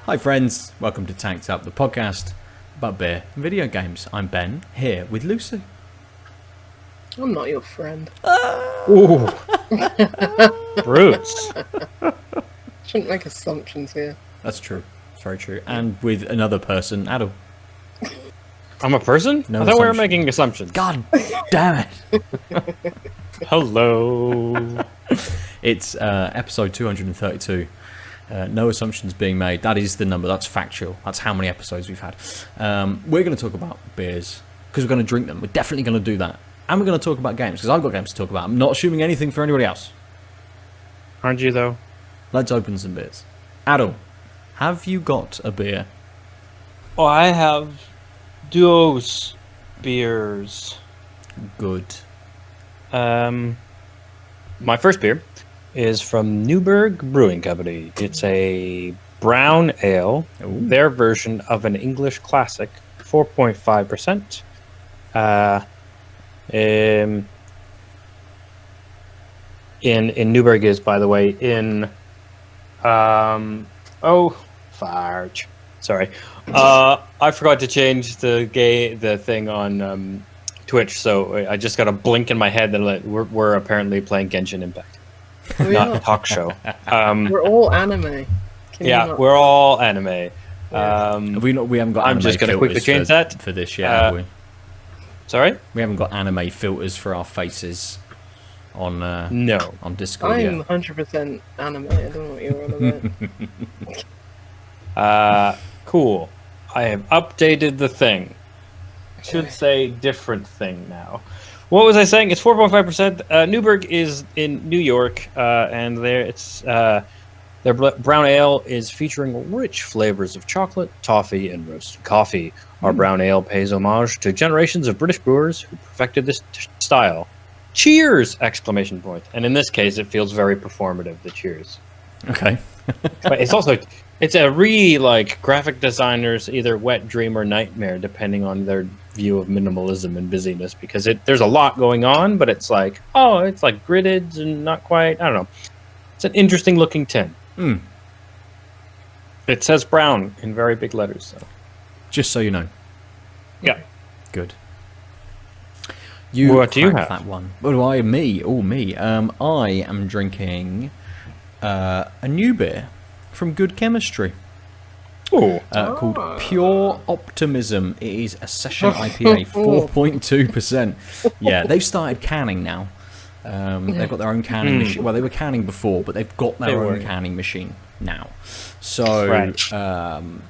Hi friends, welcome to Tanked Up, the podcast about beer and video games. I'm Ben, here with Lucy. I'm not your friend. Ooh. Brutes. Shouldn't make assumptions here. That's true, it's very true. And with another person, Aadil. I'm a person? No I thought we were assumption. making assumptions. God damn it! Hello. It's episode 232. No assumptions being made. That is the number, that's factual. That's how many episodes we've had. We're going to talk about beers, because we're going to drink them. We're definitely going to do that. And we're going to talk about games, because I've got games to talk about. I'm not assuming anything for anybody else. Aren't you, though? Let's open some beers. Aadil, have you got a beer? Oh, I have those beers. Good. My first beer is from Newburg Brewing Company. It's a brown ale, their version of an English classic, 4.5%. In Newburg is, by the way, in farge. Sorry, I forgot to change the thing on Twitch, so I just got a blink in my head that we're apparently playing Genshin Impact, not a talk show. We're all anime. We're all anime. Yeah. We haven't got. I'm Anime just going to quickly filters change that for this yet, have we? Sorry, We haven't got anime filters for our faces on no. on Discord I'm yet. 100% anime. I don't know what you're on about. Cool. I have updated the thing. Should say different thing now. What was I saying? It's 4.5%. Newburg is in New York, and their brown ale is featuring rich flavors of chocolate, toffee, and roasted coffee. Our brown ale pays homage to generations of British brewers who perfected this style. Cheers! Exclamation point. And in this case, it feels very performative, the cheers. Okay. But it's a graphic designer's either wet dream or nightmare, depending on their view of minimalism and busyness, because there's a lot going on, but it's like gridded and not quite, I don't know. It's an interesting looking tin. It says brown in very big letters, so. Just so you know. Yeah. Good. What do you cracked have? That one. What do I? Me. Oh, me. I am drinking a new beer from Good Chemistry. Oh. Called Pure Optimism. It is a session IPA, 4.2%. Yeah, they've started canning now. They've got their own canning machine. Well, they were canning before, but they've got their own canning machine now. So, Right.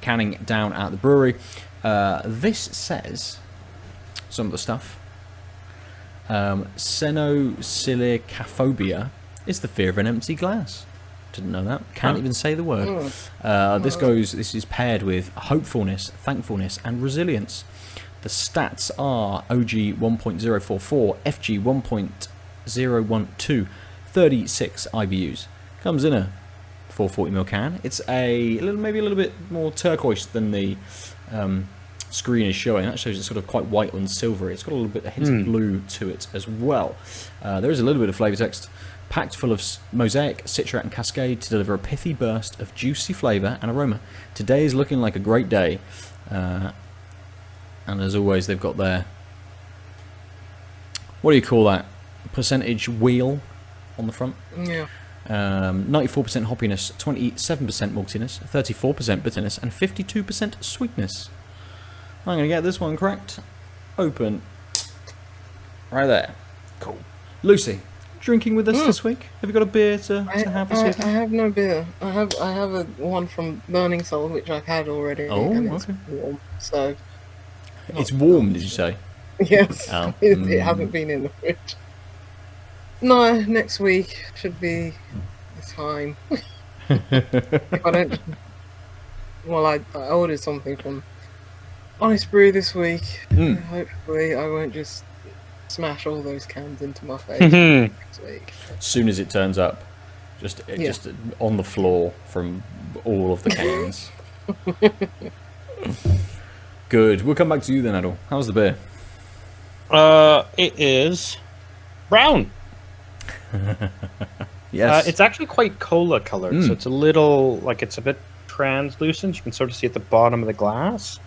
Canning down at the brewery. This says some of the stuff. Xenosilicaphobia is the fear of an empty glass. Didn't know that. Can't even say the word. This is paired with hopefulness, thankfulness, and resilience. The stats are OG 1.044, FG 1.012, 36 IBUs. Comes in a 440ml can. It's maybe a little bit more turquoise than the screen is showing. That shows it's sort of quite white and silvery. It's got a little bit of hint of blue to it as well. There is a little bit of flavour text. Packed full of mosaic, citrat, and cascade to deliver a pithy burst of juicy flavour and aroma. Today is looking like a great day. And as always, they've got their, what do you call that? Percentage wheel on the front. Yeah. 94% hoppiness, 27% maltiness, 34% bitterness, and 52% sweetness. I'm going to get this one cracked. Open. Right there. Cool. Lucy, drinking with us this week? Have you got a beer to have this I evening? have no beer. I have a one from Burning Soul, which I've had already. Oh, and it's okay. warm, so It's warm, did you say? yes, Oh. it hasn't been in the fridge. No, next week should be the time. If I don't. Well, I ordered something from Ice Brew this week. Hopefully, I won't just smash all those cans into my face next week. As soon as it turns up, just on the floor from all of the cans. Good. We'll come back to you then, Aadil. How's the beer? It is brown. Yes. It's actually quite cola colored, so it's a little, like, it's a bit translucent. You can sort of see at the bottom of the glass.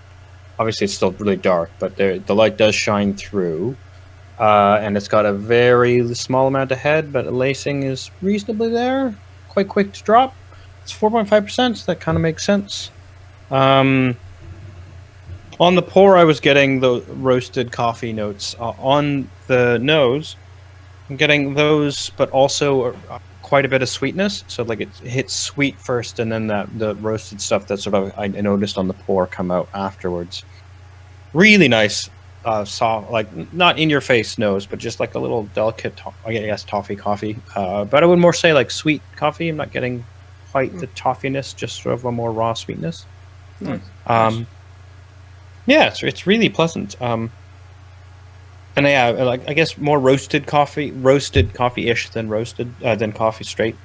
Obviously, it's still really dark, but the light does shine through. And it's got a very small amount of head, but the lacing is reasonably there. Quite quick to drop. It's 4.5%, so that kind of makes sense. On the pour, I was getting the roasted coffee notes. On the nose, I'm getting those, but also quite a bit of sweetness. So like it hits sweet first, and then the roasted stuff that sort of I noticed on the pour come out afterwards. Really nice, soft, like not in your face nose, but just like a little delicate, I guess, toffee coffee. But I would more say like sweet coffee. I'm not getting quite the toffiness, just sort of a more raw sweetness. Nice. Yeah, it's really pleasant. And yeah, like I guess more roasted coffee-ish than coffee straight.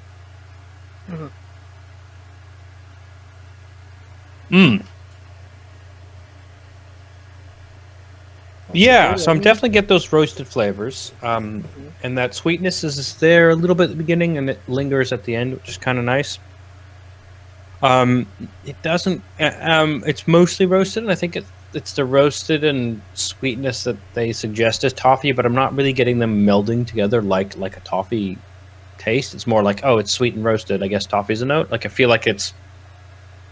Yeah, so I'm definitely get those roasted flavors. And that sweetness is there a little bit at the beginning, and it lingers at the end, which is kind of nice. It doesn't. It's mostly roasted, and I think it's the roasted and sweetness that they suggest as toffee, but I'm not really getting them melding together like a toffee taste. It's more like, oh, it's sweet and roasted. I guess toffee's a note. Like I feel like it's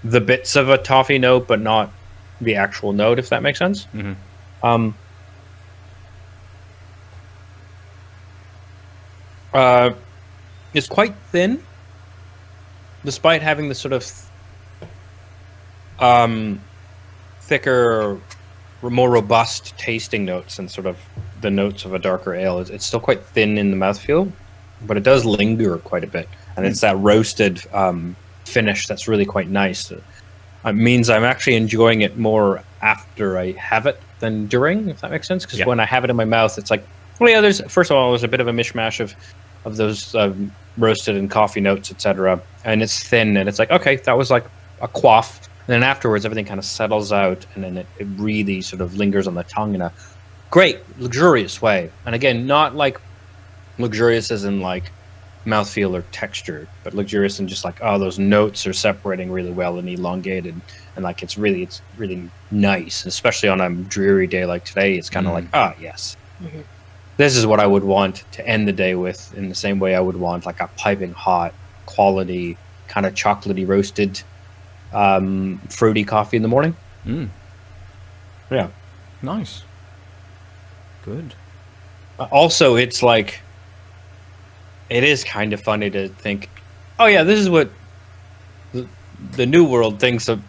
the bits of a toffee note, but not the actual note. If that makes sense. It's quite thin, despite having the sort of thicker, more robust tasting notes and sort of the notes of a darker ale. It's still quite thin in the mouthfeel, but it does linger quite a bit, and it's that roasted finish that's really quite nice. It means I'm actually enjoying it more after I have it than during, if that makes sense. Because when I have it in my mouth, it's like, well, yeah, there's first of all, there's a bit of a mishmash of those roasted and coffee notes, etc. And it's thin, and it's like, okay, that was like a quaff. And then afterwards, everything kind of settles out, and then it really sort of lingers on the tongue in a great, luxurious way. And again, not like luxurious as in like mouthfeel or texture, but luxurious in just like, oh, those notes are separating really well and elongated, and like it's really nice. Especially on a dreary day like today, it's kind of like, yes. This is what I would want to end the day with, in the same way I would want like a piping hot, quality, kind of chocolatey roasted, fruity coffee in the morning. Yeah. Nice. Good. Also, it's like, it is kind of funny to think, oh yeah, this is what the New World thinks of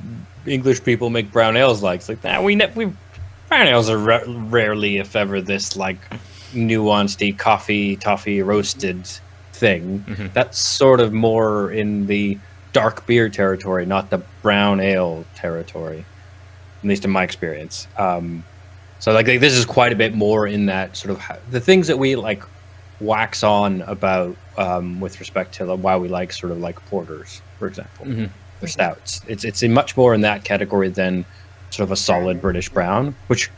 English people make brown ales like. It's like, brown ales are rarely, if ever, this like nuanced toffee roasted thing. That's sort of more in the dark beer territory, not the brown ale territory, at least in my experience. So like this is quite a bit more in that sort of the things that we like wax on about with respect to why we like sort of like porters, for example, or stouts. It's in much more in that category than sort of a solid British brown, which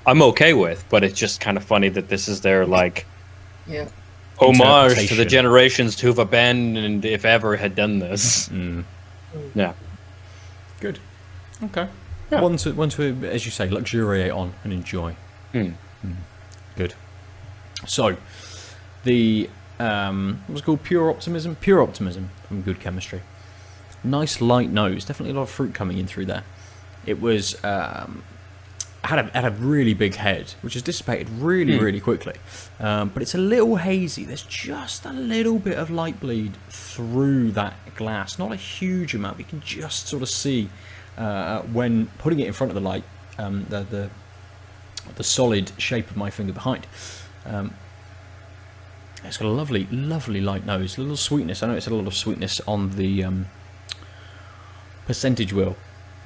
I'm okay with, but it's just kind of funny that this is their like homage to the generations who've abandoned, if ever, had done this. Yeah. Good. Okay. Yeah. One to, as you say, luxuriate on and enjoy. Good. So, the what's it called? Pure Optimism from Good Chemistry. Nice light nose. Definitely a lot of fruit coming in through there. It was had a really big head, which has dissipated really quickly. But it's a little hazy. There's just a little bit of light bleed through that glass. Not a huge amount, but you can just sort of see when putting it in front of the light, the solid shape of my finger behind. It's got a lovely light nose, a little sweetness. I know it's a lot of sweetness on the percentage wheel.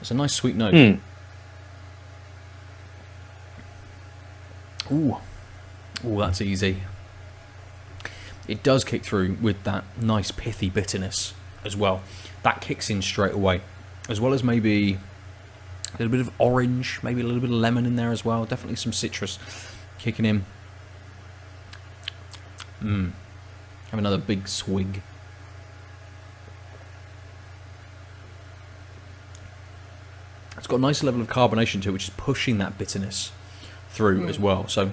It's a nice sweet nose. Ooh, that's easy. It does kick through with that nice pithy bitterness as well. That kicks in straight away, as well as maybe a little bit of orange, maybe a little bit of lemon in there as well. Definitely some citrus kicking in. Have another big swig. It's got a nice level of carbonation to it, which is pushing that bitterness through as well. So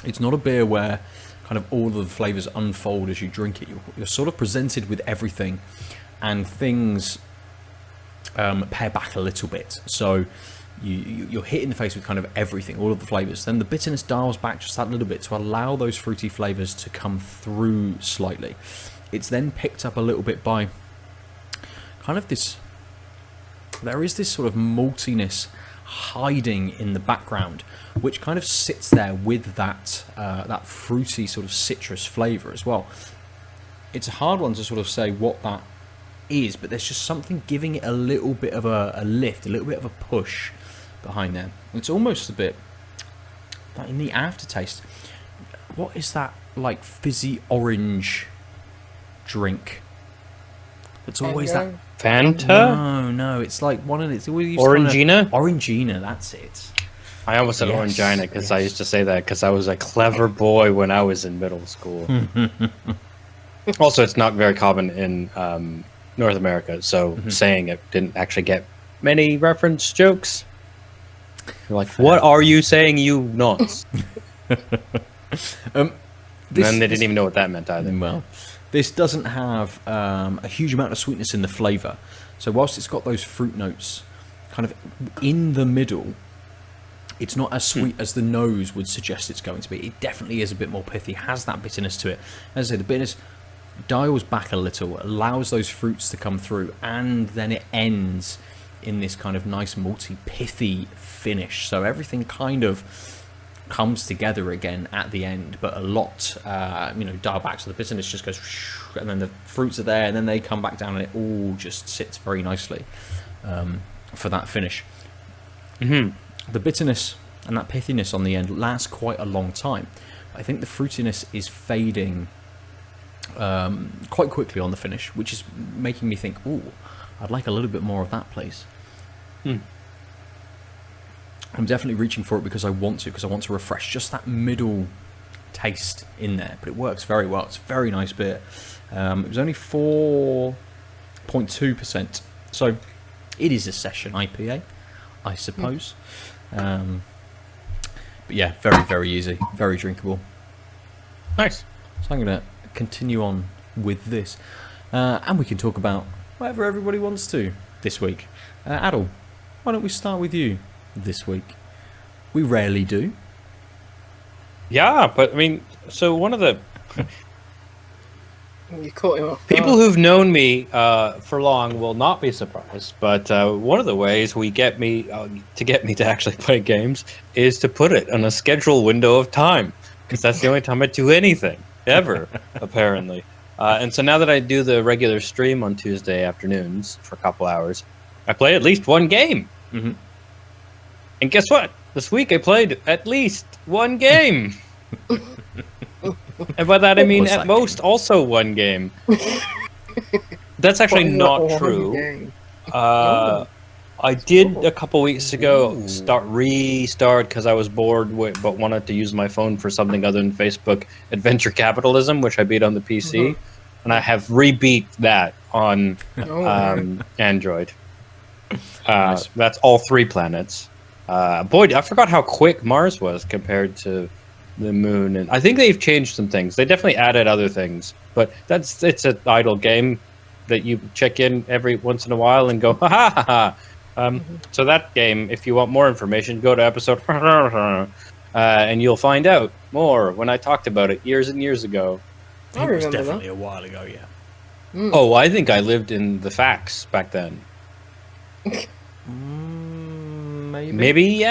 it's not a beer where kind of all of the flavours unfold as you drink it. You're sort of presented with everything, and things pare back a little bit. So you're hit in the face with kind of everything, all of the flavours. Then the bitterness dials back just that little bit to allow those fruity flavours to come through slightly. It's then picked up a little bit by kind of this... There is this sort of maltiness hiding in the background, which kind of sits there with that that fruity sort of citrus flavour as well. It's a hard one to sort of say what that is, but there's just something giving it a little bit of a lift, a little bit of a push behind there. It's almost a bit like in the aftertaste. What is that like fizzy orange drink? It's always that Fanta? No, it's like one of its Orangina? Orangina, that's it. I almost said Orangina because I used to say that because I was a clever boy when I was in middle school. Also, it's not very common in North America, so saying it didn't actually get many reference jokes. You're like, what are you saying, you nonce? And then they didn't even know what that meant either. Well, this doesn't have a huge amount of sweetness in the flavour. So whilst it's got those fruit notes kind of in the middle, it's not as sweet as the nose would suggest it's going to be. It definitely is a bit more pithy, has that bitterness to it. As I say, the bitterness dials back a little, allows those fruits to come through, and then it ends in this kind of nice malty, pithy finish. So everything kind of comes together again at the end, but a lot, dial back. So the bitterness just goes, and then the fruits are there, and then they come back down, and it all just sits very nicely for that finish. The bitterness and that pithiness on the end lasts quite a long time. I think the fruitiness is fading quite quickly on the finish, which is making me think, ooh, I'd like a little bit more of that, please. I'm definitely reaching for it because I want to refresh just that middle taste in there, but it works very well. It's a very nice beer. It was only 4.2%, so it is a session IPA, I suppose. But yeah, very, very easy, very drinkable. Nice. So I'm going to continue on with this, and we can talk about whatever everybody wants to this week. Aadil, why don't we start with you this week? We rarely do. Yeah, but I mean, so one of the You caught him off people guard. who've known me for long will not be surprised. But one of the ways we get me to actually play games is to put it on a scheduled window of time, because that's the only time I do anything ever, apparently. And so now that I do the regular stream on Tuesday afternoons for a couple hours, I play at least one game. And guess what? This week I played at least one game. And by that I mean at most also one game. That's actually not true. I did a couple weeks ago restart because I was bored but wanted to use my phone for something other than Facebook Adventure Capitalism, which I beat on the PC. And I have rebeat that on Android. Nice. That's all 3 planets. Boy, I forgot how quick Mars was compared to the moon, and I think they've changed some things. They definitely added other things, but it's an idle game that you check in every once in a while and go ha ha ha. So that game, if you want more information, go to episode and you'll find out more when I talked about it years and years ago. I It was remember definitely that. a while ago, yeah. Oh, I think I lived in the facts back then. Maybe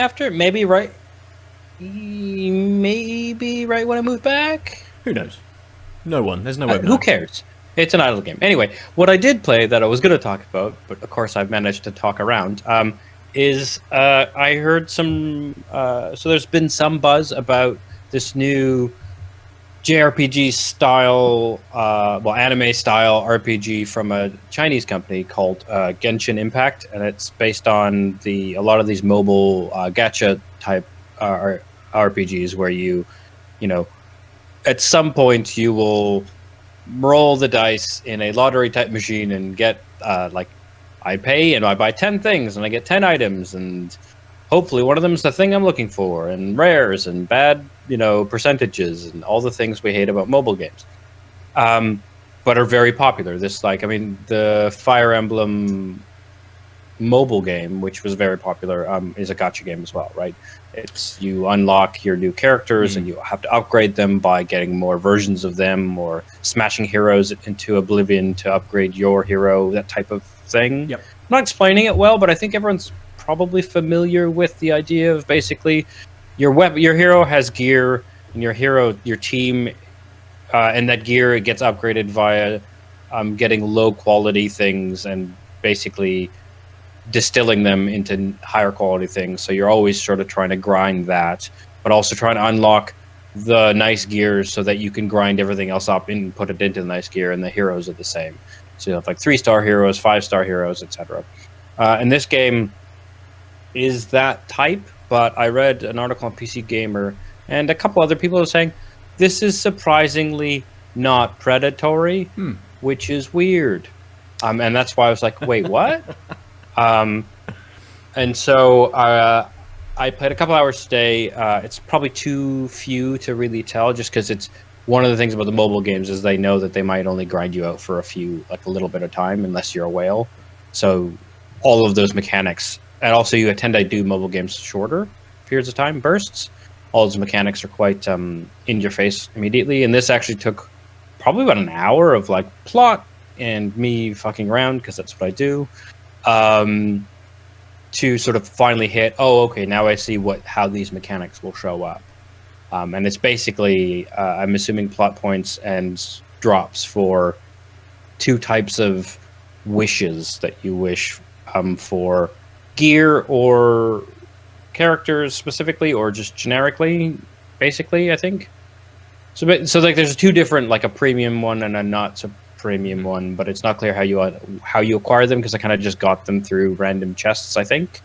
right when I moved back. Who knows? No one. There's no way. Who cares? It's an idle game. Anyway, what I did play that I was going to talk about, but of course I've managed to talk around, is I heard some... so there's been some buzz about this new JRPG style, anime style RPG from a Chinese company called Genshin Impact, and it's based on a lot of these mobile gacha type RPGs where you at some point you will roll the dice in a lottery type machine and get I pay and I buy 10 things and I get 10 items, and hopefully one of them is the thing I'm looking for, and rares and bad, percentages and all the things we hate about mobile games. But are very popular. The Fire Emblem mobile game, which was very popular, is a gacha game as well, right? It's you unlock your new characters and you have to upgrade them by getting more versions of them or smashing heroes into oblivion to upgrade your hero, that type of thing. Yep. I'm not explaining it well, but I think everyone's probably familiar with the idea of basically your hero has gear, and your team, and that gear gets upgraded via getting low quality things and basically distilling them into higher quality things. So you're always sort of trying to grind that, but also trying to unlock the nice gears so that you can grind everything else up and put it into the nice gear, and the heroes are the same. So you have like 3-star heroes, 5-star heroes, etc. And this game is that type, but I read an article on PC Gamer and a couple other people are saying this is surprisingly not predatory, which is weird. And that's why I was like, wait, what? And so I played a couple hours today. It's probably too few to really tell, just because it's one of the things about the mobile games is they know that they might only grind you out for a little bit of time, unless you're a whale. So all of those mechanics, and also you tend to do mobile games shorter periods of time, bursts. All those mechanics are quite in your face immediately, and this actually took probably about an hour of like plot and me fucking around, because that's what I do. To sort of finally hit, okay, now I see how these mechanics will show up. And it's basically, I'm assuming, plot points and drops for 2 types of wishes that you wish for gear or characters specifically, or just generically, basically, I think. So like there's 2 different, like a premium one and a not so premium one, but it's not clear how you acquire them, because I kind of just got them through random chests, I think.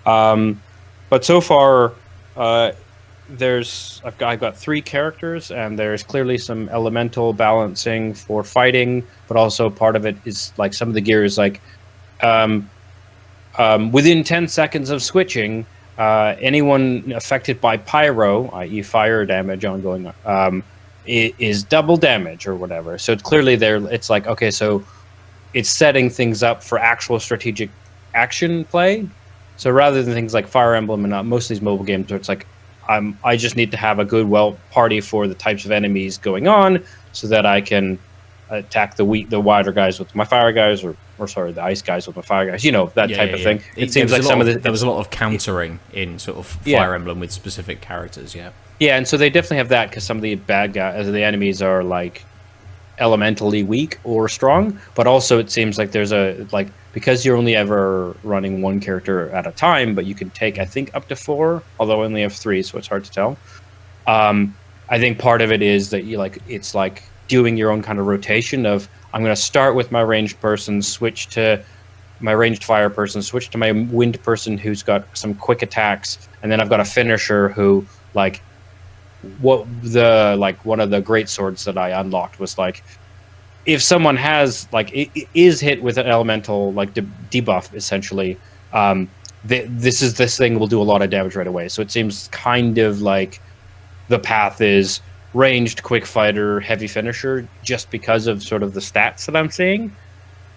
But so far, I've got 3 characters, and there's clearly some elemental balancing for fighting, but also part of it is like some of the gear is like within 10 seconds of switching, anyone affected by pyro, i.e. fire damage ongoing, is double damage or whatever. So clearly it's like, okay, so it's setting things up for actual strategic action play. So rather than things like Fire Emblem and most of these mobile games where it's like, I just need to have a good party for the types of enemies going on so that I can attack the wider guys with my fire guys, or the ice guys with my fire guys, that type of thing. It seems like there was a lot of countering in sort of Fire Emblem with specific characters, Yeah, and so they definitely have that, because some of the bad guys, the enemies are like elementally weak or strong, but also it seems like there's because you're only ever running 1 character at a time, but you can take, I think, up to 4, although I only have 3, so it's hard to tell. I think part of it is that it's like doing your own kind of rotation of, I'm going to start with my ranged person, switch to my ranged fire person, switch to my wind person who's got some quick attacks, and then I've got a finisher who one of the great swords that I unlocked was like, if someone has it is hit with an elemental debuff, essentially, this thing will do a lot of damage right away. So it seems kind of like the path is ranged quick fighter, heavy finisher, just because of sort of the stats that I'm seeing.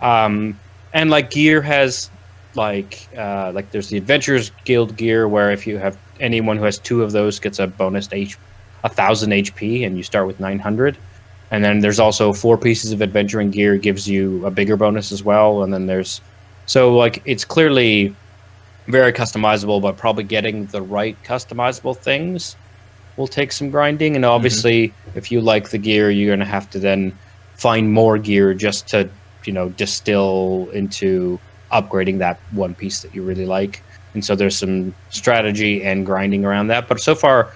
And like gear has there's the Adventurers Guild gear, where if you have anyone who has 2 of those gets a bonus 1,000 HP, and you start with 900. And then there's also 4 pieces of adventuring gear gives you a bigger bonus as well. And then it's clearly very customizable, but probably getting the right customizable things will take some grinding. And obviously, if you like the gear, you're going to have to then find more gear just to, distill into upgrading that one piece that you really like. And so there's some strategy and grinding around that. But so far,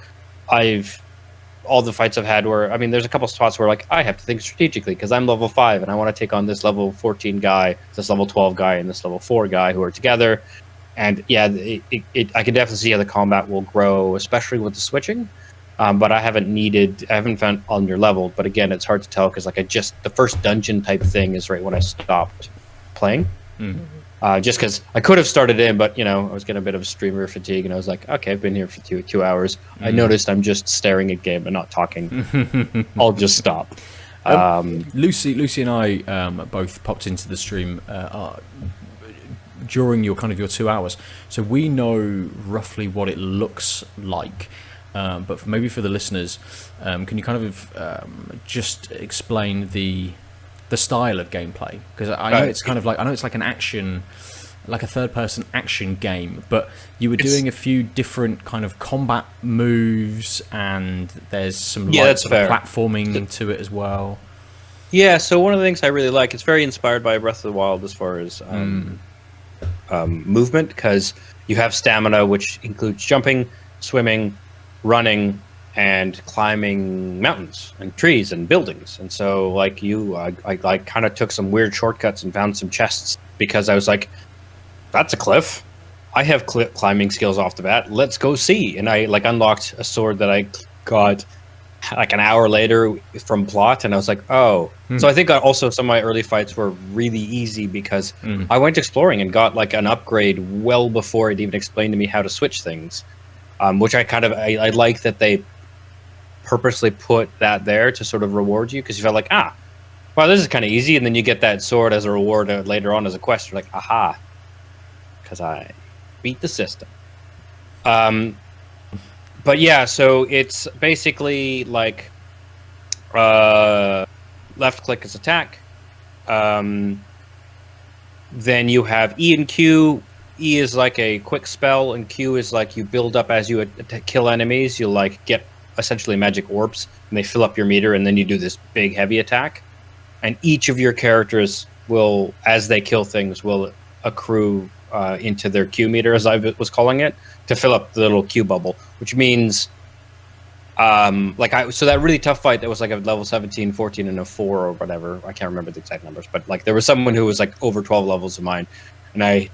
all the fights I've had where, there's a couple spots where I have to think strategically, because I'm level 5 and I want to take on this level 14 guy, this level 12 guy, and this level 4 guy who are together. And I can definitely see how the combat will grow, especially with the switching. But I haven't found under level. But again, it's hard to tell, because the first dungeon type thing is right when I stopped playing. just because I could have started in, but I was getting a bit of streamer fatigue, and I was like, okay, I've been here for two hours. I noticed I'm just staring at game and not talking. I'll just stop. Lucy and I both popped into the stream during your 2 hours, so we know roughly what it looks like. But maybe for the listeners, can you just explain the style of gameplay? Because I know it's like an action, like a third-person action game, but you were doing a few different kind of combat moves, and there's some platforming to it as well. Yeah, so one of the things I really like, it's very inspired by Breath of the Wild as far as movement, because you have stamina, which includes jumping, swimming, running, and climbing mountains and trees and buildings. And so I kind of took some weird shortcuts and found some chests, because I was like, that's a cliff. I have climbing skills off the bat. Let's go see. And I unlocked a sword that I got an hour later from plot, and I was like, oh. So I think also some of my early fights were really easy because I went exploring and got an upgrade well before it even explained to me how to switch things. Which I like that they purposely put that there to sort of reward you, because you felt like, well, this is kind of easy, and then you get that sword as a reward later on as a quest. You're like, aha, because I beat the system. But yeah, so it's basically like left click is attack. Then you have E and Q. E is like a quick spell, and Q is like you build up as you kill enemies. You'll get essentially magic orbs, and they fill up your meter, and then you do this big heavy attack. And each of your characters will, as they kill things, will accrue into their Q meter, as I was calling it, to fill up the little Q bubble. Which means, so that really tough fight that was like a level 17, 14, and a 4 or whatever. I can't remember the exact numbers, but there was someone who was over 12 levels of mine, and I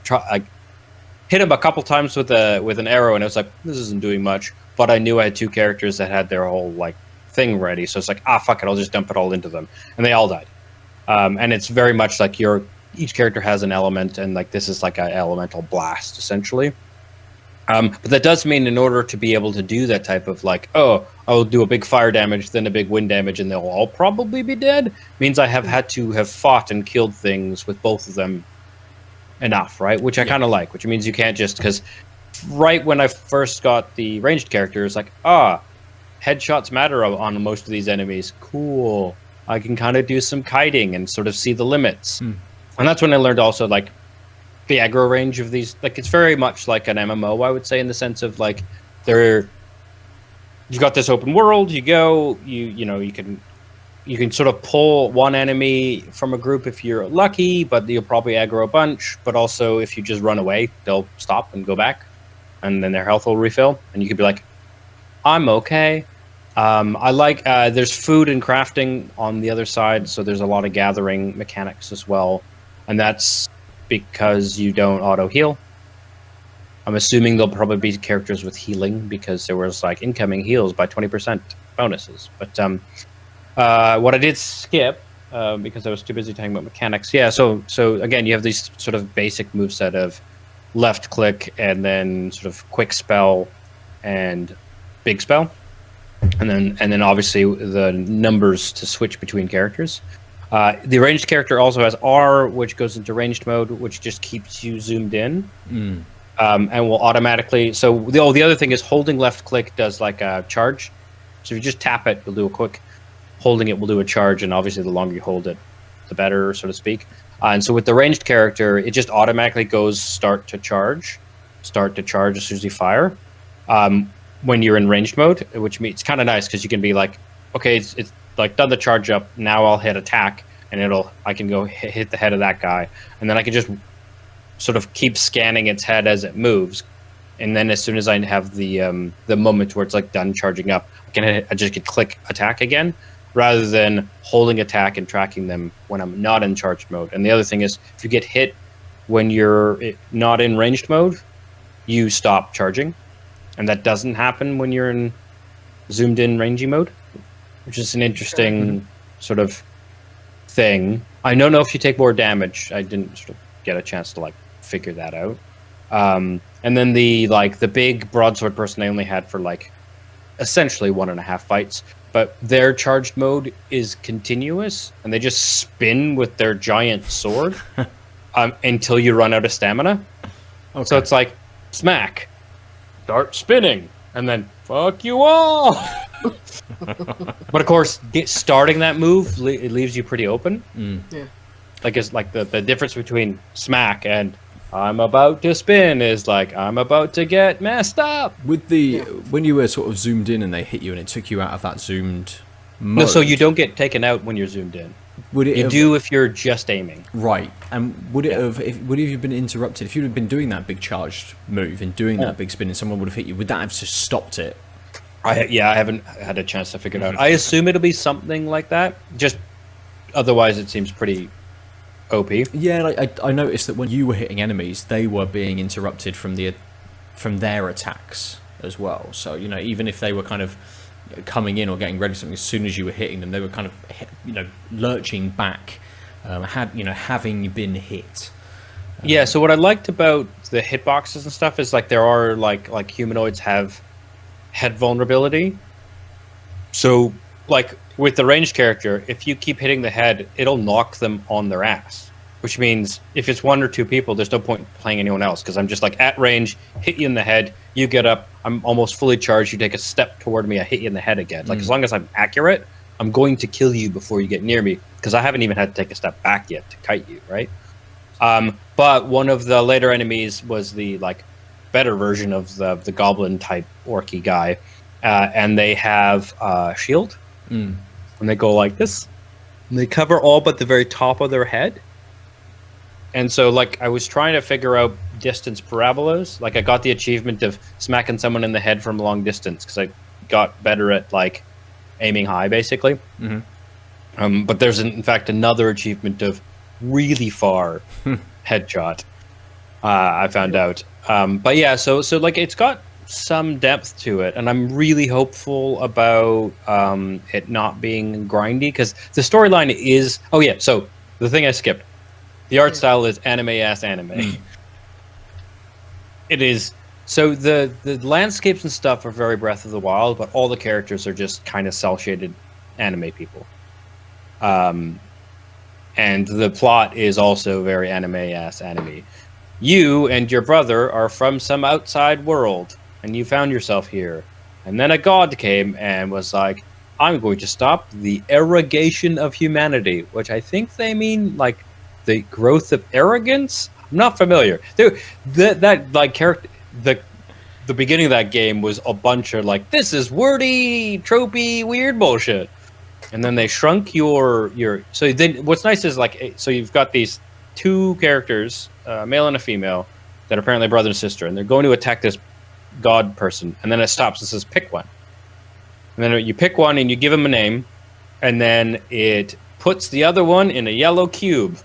hit him a couple times with an arrow, and I was like, this isn't doing much. But I knew I had two characters that had their whole thing ready, so it's like, fuck it, I'll just dump it all into them, and they all died. And it's very much like each character has an element, and this is like an elemental blast essentially. But that does mean in order to be able to do that type of I'll do a big fire damage, then a big wind damage, and they'll all probably be dead, means I have had to have fought and killed things with both of them enough, right? Which I kind of like, which means you can't just, because right when I first got the ranged character, it's headshots matter on most of these enemies. Cool. I can kind of do some kiting and sort of see the limits. And that's when I learned also the aggro range of these. It's very much like an MMO, I would say, in the sense of you've got this open world, you go, you can sort of pull one enemy from a group if you're lucky, but you'll probably aggro a bunch. But also, if you just run away, they'll stop and go back, and then their health will refill, and you could be like, I'm okay. I there's food and crafting on the other side, so there's a lot of gathering mechanics as well, and that's because you don't auto-heal. I'm assuming there'll probably be characters with healing, because there was incoming heals by 20% bonuses. But what I did skip, because I was too busy talking about mechanics. Yeah, so again, you have these sort of basic moveset of left click, and then sort of quick spell and big spell, and then obviously the numbers to switch between characters. The ranged character also has R, which goes into ranged mode, which just keeps you zoomed in, and will automatically. So the other thing is holding left click does a charge. So if you just tap it, you'll do a quick. Holding it will do a charge, and obviously the longer you hold it, the better, so to speak. And so with the ranged character, it just automatically goes start to charge as soon as you fire. When you're in ranged mode, which means it's kind of nice because you can be okay, it's done the charge up. Now I'll hit attack, and I can go hit the head of that guy, and then I can just sort of keep scanning its head as it moves. And then as soon as I have the moment where it's done charging up, I just can click attack again, rather than holding attack and tracking them when I'm not in charged mode. And the other thing is, if you get hit when you're not in ranged mode, you stop charging. And that doesn't happen when you're in zoomed in rangey mode, which is an interesting sort of thing. I don't know if you take more damage. I didn't sort of get a chance to figure that out. And then the big broadsword person I only had for like essentially 1.5 fights, but their charged mode is continuous, and they just spin with their giant sword until you run out of stamina. Okay. So it's like smack, start spinning, and then fuck you all. But of course, starting that move it leaves you pretty open. Yeah. Like it's like the difference between smack and I'm about to spin is like I'm about to get messed up. With the when you were sort of zoomed in and they hit you and it took you out of that zoomed mode. No, so you don't get taken out when you're zoomed in. Would it you do if you're just aiming. Right. And would it have would you have been interrupted if you'd have been doing that big charged move and doing that big spin and someone would have hit you? Would that have just stopped it? I haven't had a chance to figure it out. I assume it'll be something like that. Just otherwise, it seems pretty OP. Yeah, like I noticed that when you were hitting enemies, they were being interrupted from their attacks as well. So even if they were kind of coming in or getting ready for something, as soon as you were hitting them, they were kind of lurching back, having been hit. Yeah. So what I liked about the hitboxes and stuff is like there are like humanoids have head vulnerability. So like with the ranged character, if you keep hitting the head, it'll knock them on their ass. Which means if it's 1 or 2 people, there's no point playing anyone else because I'm just like at range, hit you in the head, you get up, I'm almost fully charged, you take a step toward me, I hit you in the head again. Like as long as I'm accurate, I'm going to kill you before you get near me because I haven't even had to take a step back yet to kite you, right? But one of the later enemies was the like better version of the goblin type orky guy, and they have shield. And they go like this, and they cover all but the very top of their head. And so, like, I was trying to figure out distance parabolas. Like, I got the achievement of smacking someone in the head from a long distance because I got better at like aiming high, basically. But there's in fact another achievement of really far headshot. I found out. But yeah, so like it's got some depth to it, and I'm really hopeful about it not being grindy because the storyline is. Oh yeah, so the thing I skipped, the art style is anime. It is. So the landscapes and stuff are very Breath of the Wild, but all the characters are just kind of cel shaded anime people. And the plot is also very anime. You and your brother are from some outside world, and you found yourself here. And then a god came and was like, I'm going to stop the arrogation of humanity, which I think they mean like the growth of arrogance. I'm not familiar. Dude, that like character, the beginning of that game was a bunch of like, this is wordy, tropey, weird bullshit. And then they shrunk your. So then, what's nice is like, so you've got these 2 characters, a male and a female, that are apparently brother and sister, and they're going to attack this god person. And then it stops and says, pick one. And then you pick one and you give him a name, and then it puts the other one in a yellow cube,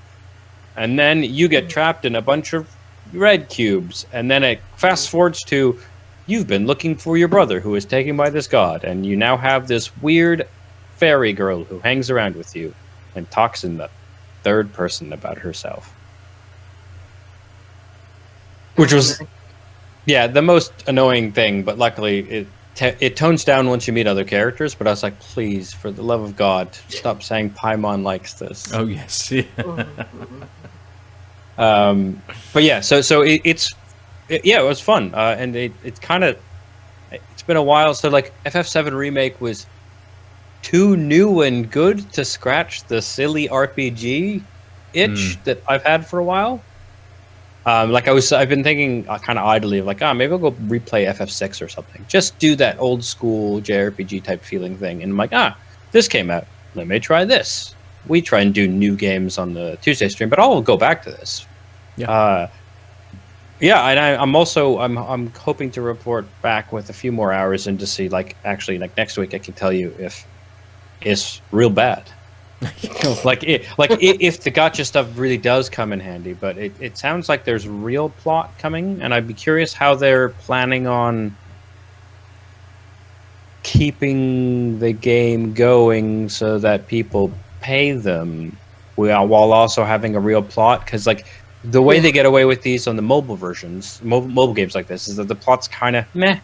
and then you get trapped in a bunch of red cubes, and then it fast forwards to, you've been looking for your brother who is taken by this god, and you now have this weird fairy girl who hangs around with you and talks in the third person about herself, which was the most annoying thing, but luckily it tones down once you meet other characters. But I was like, please, for the love of God, stop saying Paimon likes this. Oh yes. Yeah. But yeah, so it was fun, and it's been a while. So like FF7 Remake was too new and good to scratch the silly RPG itch that I've had for a while. I've been thinking kind of idly of like, maybe I'll go replay FF6 or something. Just do that old school JRPG type feeling thing. And I'm like, this came out. Let me try this. We try and do new games on the Tuesday stream, but I'll go back to this. Yeah. And I'm hoping to report back with a few more hours and to see like next week I can tell you if it's real bad. If the gotcha stuff really does come in handy, but it sounds like there's real plot coming, and I'd be curious how they're planning on keeping the game going so that people pay them while also having a real plot. Because like the way they get away with these on the mobile versions, mobile games like this, is that the plot's kind of meh.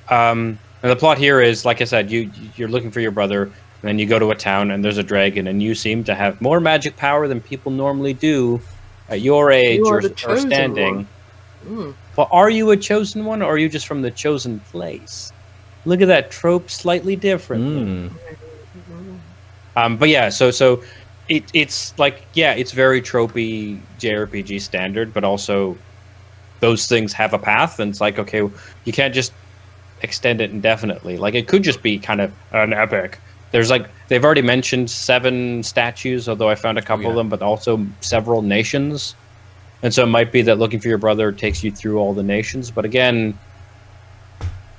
And the plot here is, like I said, you're looking for your brother, and then you go to a town, and there's a dragon, and you seem to have more magic power than people normally do at your age or standing. But are you a chosen one, or are you just from the chosen place? Look at that trope, slightly different. But yeah, so it's like, yeah, it's very tropey JRPG standard, but also those things have a path, and it's like, okay, you can't just extend it indefinitely. Like, it could just be kind of an epic. There's like, they've already mentioned 7 statues, although I found a couple of them, but also several nations. And so it might be that looking for your brother takes you through all the nations. But again,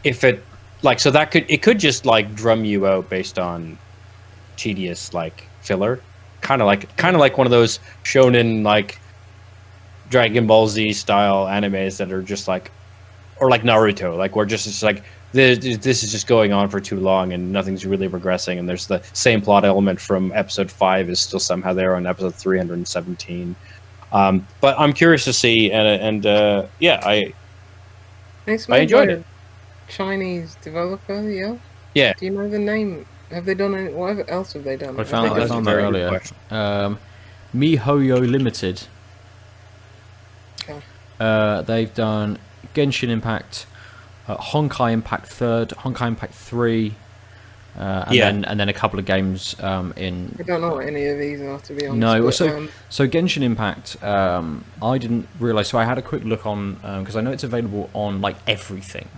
if it like, so that it could just like drum you out based on tedious like filler, kind of like one of those shonen like Dragon Ball Z style animes that are just like, or like Naruto, like we're just like this is just going on for too long and nothing's really progressing, and there's the same plot element from episode 5 is still somehow there on episode 317. But I'm curious to see, and yeah, I enjoyed it. Chinese developer, yeah. Yeah. Do you know the name? Have they done any? What else have they done? I found that earlier. MiHoYo Limited. Okay. They've done Genshin Impact, Honkai Impact 3rd, Honkai Impact 3, and then a couple of games in. I don't know what any of these are, to be honest. No, but, so Genshin Impact, I didn't realize. So I had a quick look on because I know it's available on like everything.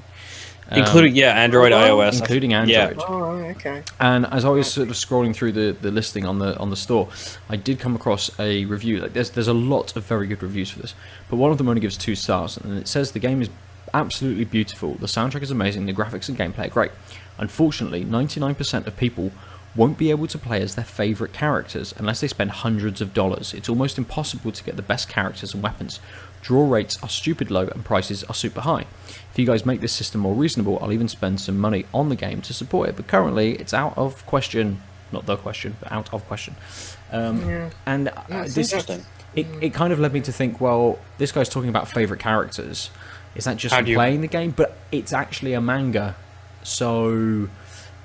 Including Android, iOS, including Android. Oh, okay. And as I was sort of scrolling through the listing on the store, I did come across a review. Like there's a lot of very good reviews for this, but one of them only gives 2 stars, and it says the game is absolutely beautiful. The soundtrack is amazing. The graphics and gameplay are great. Unfortunately, 99% of people won't be able to play as their favourite characters unless they spend hundreds of dollars. It's almost impossible to get the best characters and weapons. Draw rates are stupid low and prices are super high. If you guys make this system more reasonable, I'll even spend some money on the game to support it. But currently, it's out of question. Not the question, but out of question. And it kind of led me to think, well, this guy's talking about favourite characters. Is that just from playing the game? But it's actually a manga. So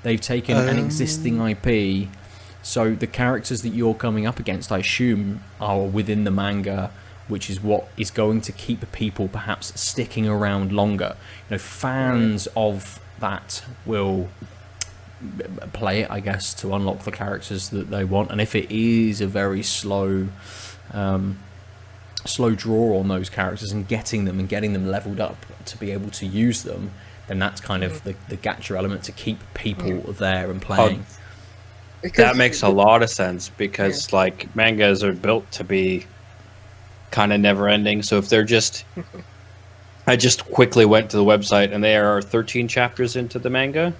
they've taken an existing IP. So the characters that you're coming up against, I assume, are within the manga, which is what is going to keep people perhaps sticking around longer. You know, fans of that will play it, I guess, to unlock the characters that they want. And if it is a very slow draw on those characters and getting them leveled up to be able to use them, then that's kind of the gacha element to keep people there and playing. That makes a lot of sense because like mangas are built to be kind of never ending. So if they're just I just quickly went to the website and there are 13 chapters into the manga.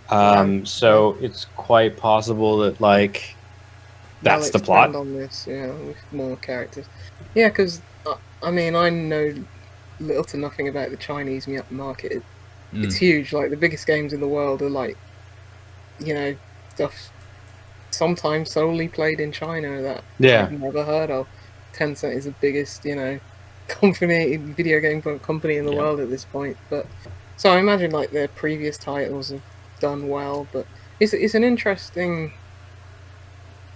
So it's quite possible that like that's the plot on this, with more characters. Yeah, because I mean, I know little to nothing about the Chinese market. It's huge. Like the biggest games in the world are like, stuff sometimes solely played in China that I've never heard of. Tencent is the biggest, video game company in the world at this point. But so I imagine like their previous titles have done well, but it's an interesting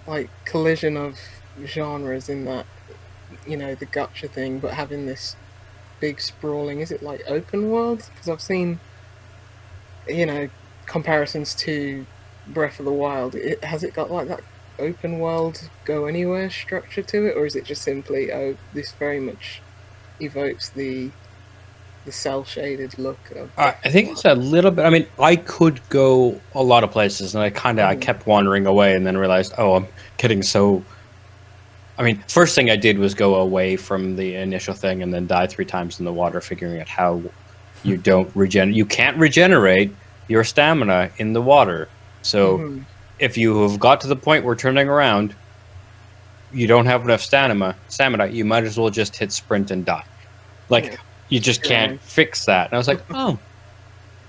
like collision of genres in that, the gacha thing, but having this big sprawling, is it like open world? Because I've seen, comparisons to Breath of the Wild. Has it got like that open world go anywhere structure to it, or is it just simply this very much evokes the cell shaded look of I think it's a little bit. I mean, I could go a lot of places, and I kept wandering away, and then realized, I'm getting so. I mean, first thing I did was go away from the initial thing, and then die 3 times in the water, figuring out how you don't you can't regenerate your stamina in the water. So if you have got to the point where turning around, you don't have enough stamina, you might as well just hit sprint and die. You just can't fix that. And I was like,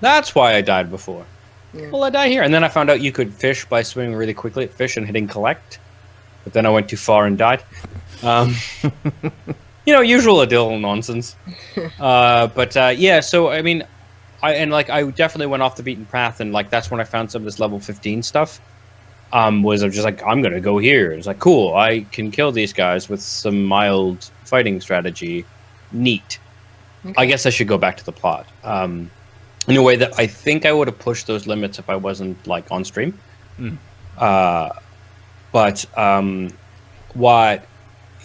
that's why I died before. Yeah. Well, I die here. And then I found out you could fish by swimming really quickly at fish and hitting collect. But then I went too far and died. Usual Aadil nonsense. Yeah, so I mean, I definitely went off the beaten path, and like that's when I found some of this level 15 stuff. Was I'm just like, I'm gonna go here. It's like, cool, I can kill these guys with some mild fighting strategy. Neat. Okay. I guess I should go back to the plot. In a way that I think I would have pushed those limits if I wasn't like on stream. But what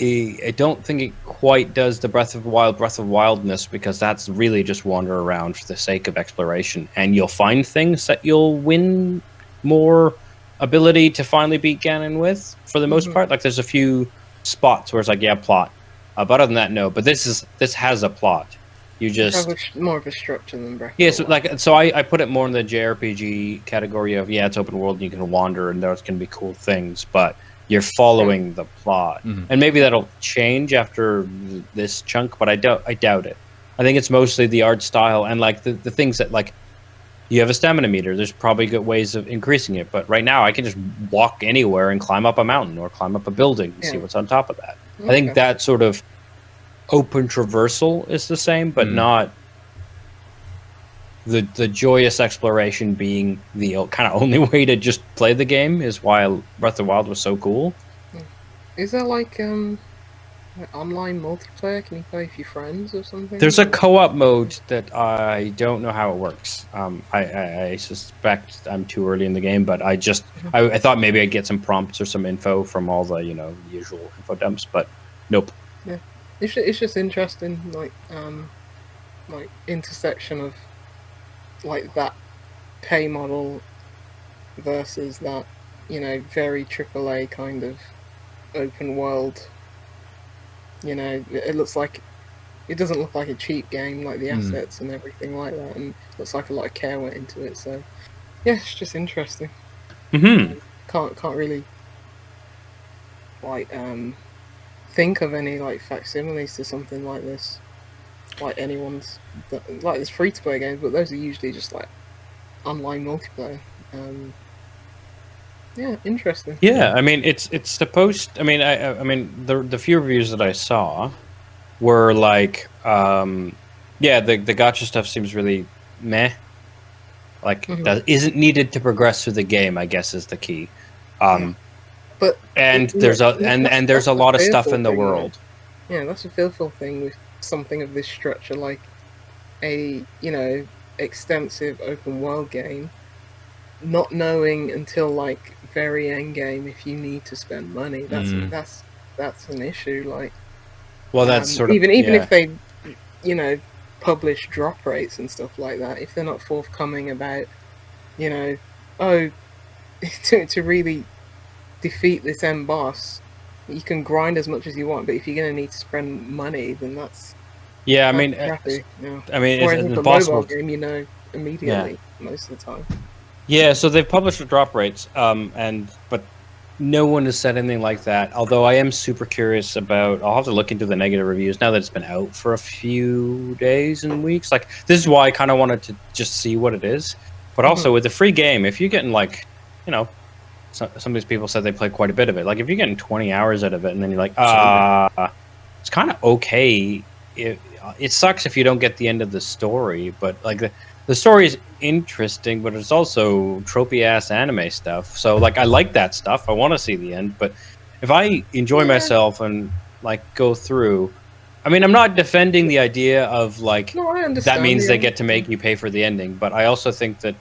I don't think it quite does the Breath of Wildness, because that's really just wander around for the sake of exploration, and you'll find things that you'll win more ability to finally beat Ganon with, for the most part. Like there's a few spots where it's like, yeah, plot. But other than that, no. But this has a plot. You just more of a structure than Breath. Yeah, so I put it more in the JRPG category of, yeah, it's open world and you can wander and there's going to be cool things, but you're following the plot. And maybe that'll change after this chunk, but I doubt it. I think it's mostly the art style and like the things that, like, you have a stamina meter. There's probably good ways of increasing it, but right now I can just walk anywhere and climb up a mountain or climb up a building and see what's on top of that. I think that sort of open traversal is the same, but not the joyous exploration being the kind of only way to just play the game is why Breath of the Wild was so cool. Is there like online multiplayer? Can you play with your friends or something? There's a co-op mode that I don't know how it works. I suspect I'm too early in the game, but I thought maybe I'd get some prompts or some info from all the usual info dumps, but nope. Yeah, it's just interesting, like intersection of like that pay model versus that very AAA kind of open world. It looks like it doesn't look like a cheap game, like the assets and everything like that, and it looks like a lot of care went into it. So yeah, it's just interesting. Can't really like think of any like facsimiles to something like this, like anyone's like there's free to play games, but those are usually just like online multiplayer. Yeah, interesting. Yeah, I mean it's supposed. I mean, I mean the few reviews that I saw were like, yeah, the gacha stuff seems really meh. Like that isn't needed to progress through the game, I guess, is the key. But there's a lot of stuff in the world. Yeah, that's a fearful thing with something of this structure, like a extensive open world game. Not knowing until like very end game if you need to spend money, that's an issue. Like, well, that's sort of even if they publish drop rates and stuff like that, if they're not forthcoming about to really defeat this end boss, you can grind as much as you want, but if you're going to need to spend money, then that's crappy, I mean, whereas it's with a impossible. mobile game, immediately most of the time. Yeah, so they've published the drop rates, but no one has said anything like that. Although I am super curious about, I'll have to look into the negative reviews now that it's been out for a few days and weeks. Like, this is why I kind of wanted to just see what it is. But also with the free game, if you're getting like, some of these people said they played quite a bit of it. Like, if you're getting 20 hours out of it, and then you're like, it's kind of okay. It sucks if you don't get the end of the story, but like the story is interesting, but it's also tropey ass anime stuff. So like, I like that stuff. I want to see the end, but if I enjoy myself and like go through, I mean, I'm not defending the idea of like that means they get to make you pay for the ending, but I also think that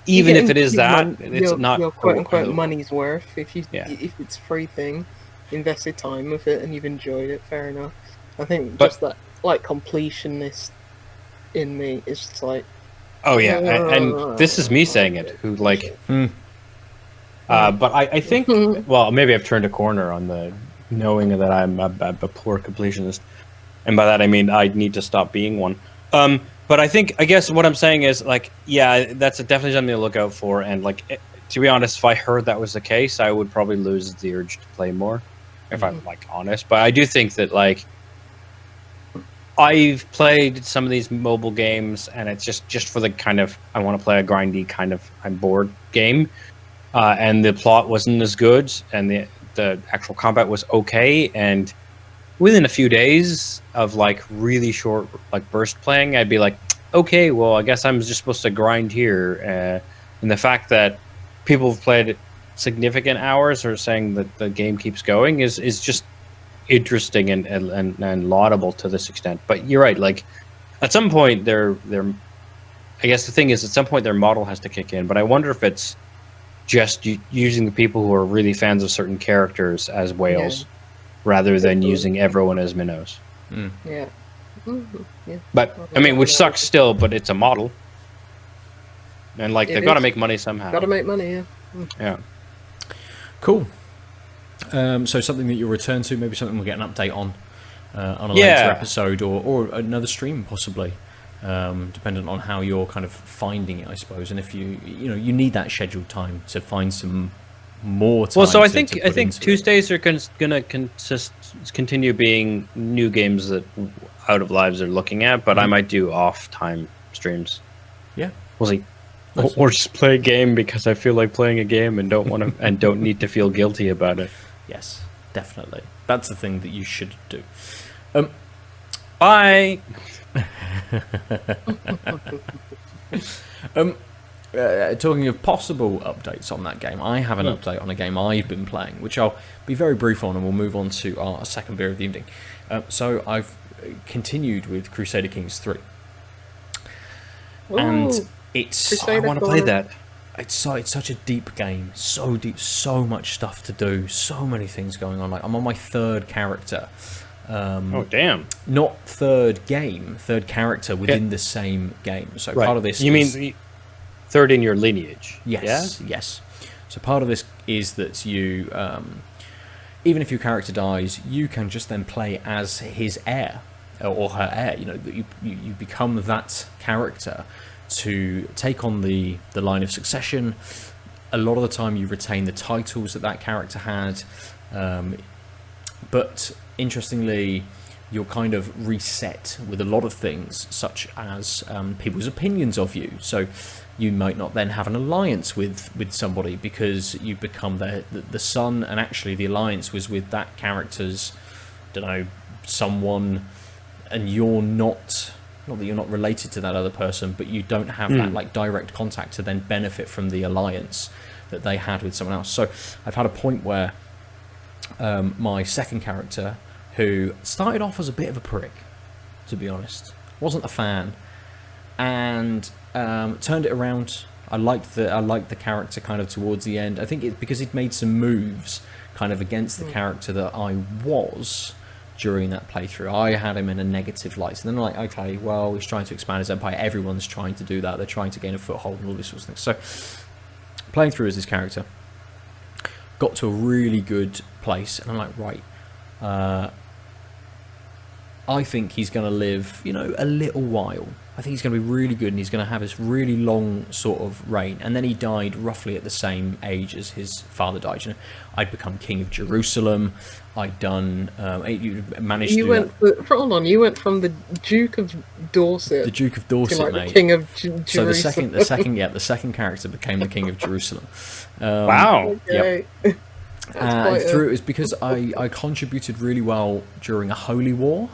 even if it is that, it's not your quote unquote money's worth. If it's free thing, invested time with it and you've enjoyed it, fair enough. I think just that like completionist in me is just like, and this is me saying it, who like but I think well, maybe I've turned a corner on the knowing that I'm a poor completionist, and by that I mean I need to stop being one. But I guess what I'm saying is like, yeah, that's definitely something to look out for, and like to be honest, if I heard that was the case, I would probably lose the urge to play more, if I'm like honest. But I do think that like I've played some of these mobile games, and it's just for the kind of, I want to play a grindy kind of, I'm bored game, and the plot wasn't as good, and the actual combat was okay, and within a few days of like really short like burst playing, I'd be like, okay, well, I guess I'm just supposed to grind here. And the fact that people have played significant hours or saying that the game keeps going is just interesting and laudable to this extent. But you're right, like at some point they're I guess the thing is at some point their model has to kick in, but I wonder if it's just using the people who are really fans of certain characters as whales rather than using everyone as minnows. Yeah. Yeah. But I mean, which sucks still, but it's a model. And like they've got to make money somehow. Got to make money, yeah. Yeah. Cool. So something that you'll return to, maybe something we'll get an update on a later episode or another stream possibly, dependent on how you're kind of finding it, I suppose. And if you need that scheduled time to find some more time. Well, so I think Tuesdays are gonna continue being new games that Out of Lives are looking at, but I might do off time streams. Yeah, we'll see. Or just play a game because I feel like playing a game and don't want to and don't need to feel guilty about it. Yes, definitely. That's the thing that you should do. Bye. Talking of possible updates on that game, I have an update on a game I've been playing, which I'll be very brief on, and we'll move on to our second beer of the evening. So I've continued with Crusader Kings 3. Ooh, and it's... I want to play that. It's such a deep game, so deep, so much stuff to do, so many things going on. Like I'm on my third character. Oh damn! Not third character within the same game. So part of this. You mean third in your lineage? Yes, yes. So part of this is that you, even if your character dies, you can just then play as his heir or her heir. You know, you become that character to take on the line of succession. A lot of the time you retain the titles that character had, but interestingly you're kind of reset with a lot of things, such as people's opinions of you. So you might not then have an alliance with somebody because you become the son, and actually the alliance was with that character's, someone, and you're not that you're not related to that other person, but you don't have that like direct contact to then benefit from the alliance that they had with someone else. So I've had a point where my second character, who started off as a bit of a prick, to be honest, wasn't a fan, and turned it around. I liked the character kind of towards the end. I think it's because he'd made some moves kind of against the character that I was during that playthrough. I had him in a negative light. So then I'm like, okay, well, he's trying to expand his empire. Everyone's trying to do that. They're trying to gain a foothold and all this sort of thing. So playing through as this character, got to a really good place, and I'm like, right, I think he's going to live, a little while. I think he's going to be really good, and he's going to have this really long sort of reign. And then he died roughly at the same age as his father died. I'd become king of Jerusalem. I'd done. Managed. You went. Hold on. You went from the Duke of Dorset. The Duke of Dorset, to, like, mate. The King of Jerusalem. So the second character became the King of Jerusalem. Wow. Okay. Yep. And through it was because I contributed really well during a holy war.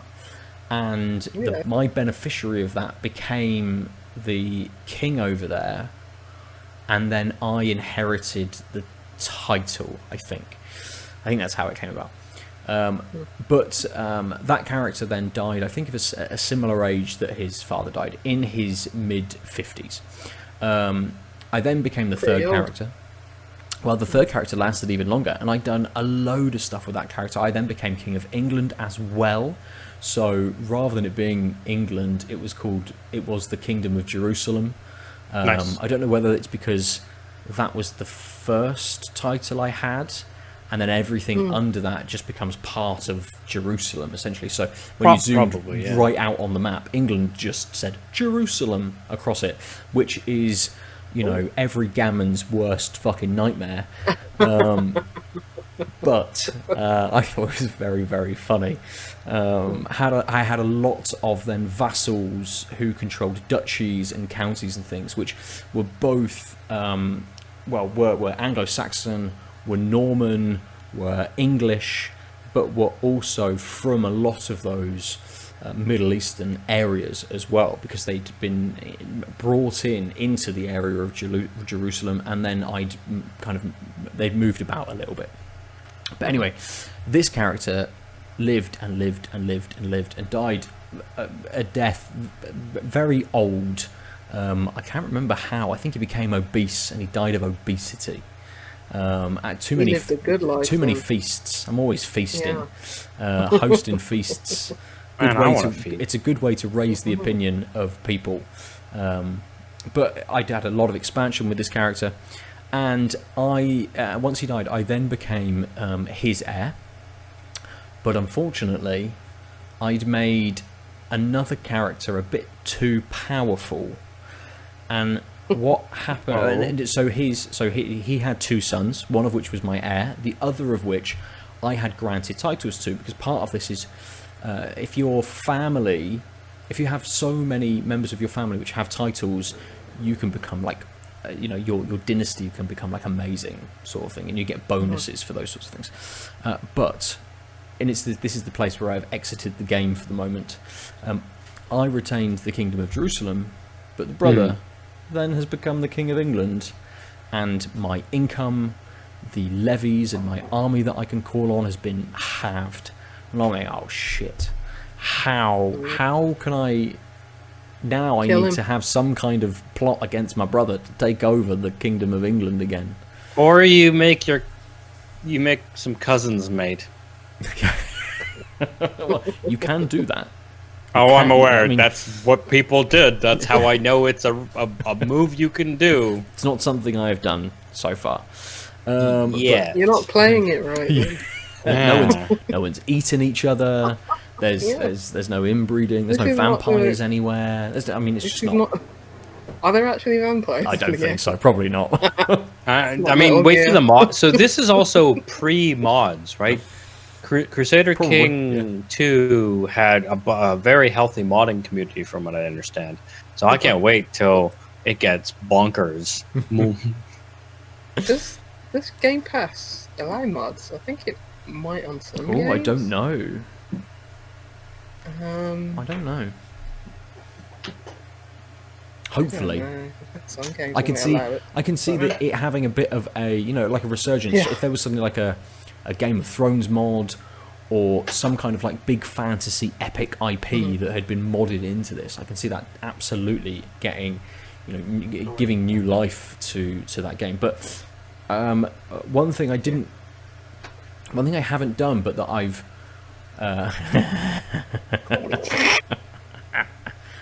And my beneficiary of that became the king over there, and then I inherited the title. I think that's how it came about. But that character then died, I think, of a similar age that his father died, in his mid-50s. I then became the third character. Well, the third character lasted even longer, and I'd done a load of stuff with that character. I then became King of England as well. So rather than it being England, it was the Kingdom of Jerusalem. Nice. I don't know whether it's because that was the first title I had, and then everything under that just becomes part of Jerusalem, essentially. So when you zoomed right out on the map, England just said Jerusalem across it, which is, every gammon's worst fucking nightmare. But I thought it was very, very funny. I had a lot of then vassals who controlled duchies and counties and things, which were both were Anglo-Saxon, were Norman, were English, but were also from a lot of those Middle Eastern areas as well, because they'd been brought into the area of Jerusalem, and then they'd moved about a little bit. But anyway, this character lived and lived and lived and lived and died a death very old. I can't remember how. I think he became obese, and he died of obesity. At too many feasts. I'm always feasting, hosting feasts. It's a good way to raise the opinion of people. But I had a lot of expansion with this character, and once he died, I then became his heir. But unfortunately, I'd made another character a bit too powerful, and what happened? So he had two sons, one of which was my heir, the other of which I had granted titles to, because part of this is if you have so many members of your family which have titles, you can become like your dynasty can become like amazing sort of thing, and you get bonuses for those sorts of things. This is the place where I've exited the game for the moment. I retained the Kingdom of Jerusalem, but the brother then has become the King of England, and my income, the levies, and my army that I can call on has been halved. And I'm like, oh shit, how can I now? I need to have some kind of plot against my brother to take over the Kingdom of England again. Or you make some cousins mate. Well, you can do that. I'm aware. That's what people did. That's how I know it's a move you can do. It's not something I have done so far. Yeah, you're not playing it right. No one's eaten each other. There's no inbreeding. There's no vampires anywhere. It's just not. Are there actually vampires? I don't think so. Probably not. Wait for the mod. So this is also pre-mods, right? Crusader King 2 had a very healthy modding community, from what I understand. So I can't wait till it gets bonkers. Does this Game Pass allow mods? I think it might on some games. I don't know. I don't know. Hopefully, I can see that it having a bit of a like a resurgence. Yeah. If there was something like a Game of Thrones mod, or some kind of like big fantasy epic IP that had been modded into this, I can see that absolutely getting, giving new life to that game. But one thing I haven't done, but that I've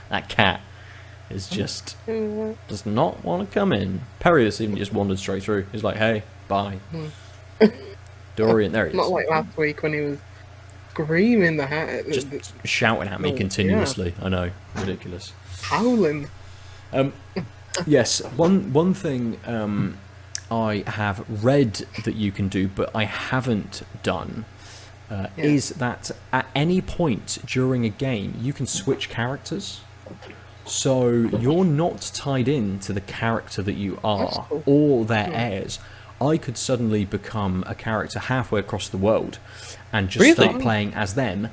that cat is just does not want to come in. Perry even just wandered straight through. He's like, hey, bye. Dorian, there he is. Not like last week when he was screaming the hat. Just shouting at me continuously. Yeah. I know, ridiculous. Howling. Yes, one thing I have read that you can do, but I haven't done, is that at any point during a game, you can switch characters. So you're not tied in to the character that you are, or their heirs. I could suddenly become a character halfway across the world and just start playing as them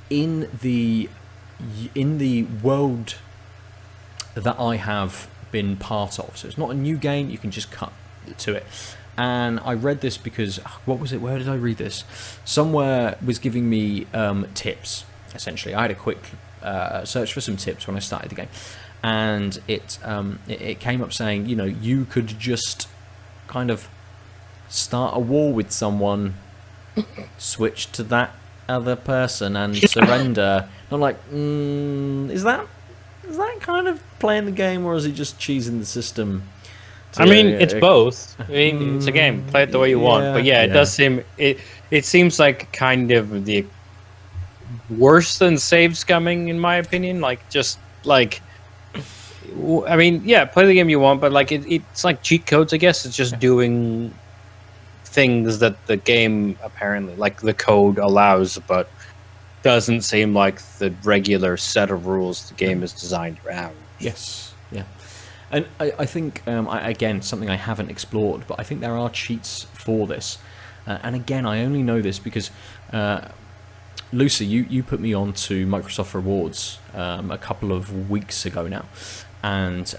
in the world that I have been part of. So it's not a new game, you can just cut to it. And I read this because, what was it? Where did I read this? Somewhere was giving me tips, essentially. I had a quick search for some tips when I started the game. And it came up saying, you could just kind of start a war with someone, switch to that other person and surrender. I'm like, is that kind of playing the game, or is it just cheesing the system? It's both. It's a game. Play it the way you want. But it does seem it seems like kind of the worse than save scumming, in my opinion. Play the game you want, but it's like cheat codes, I guess. It's just doing things that the game apparently, like the code allows, but doesn't seem like the regular set of rules the game is designed around. Yes, yeah. And I think, again, something I haven't explored, but I think there are cheats for this. And again, I only know this because Lucy, you put me on to Microsoft Rewards a couple of weeks ago now, and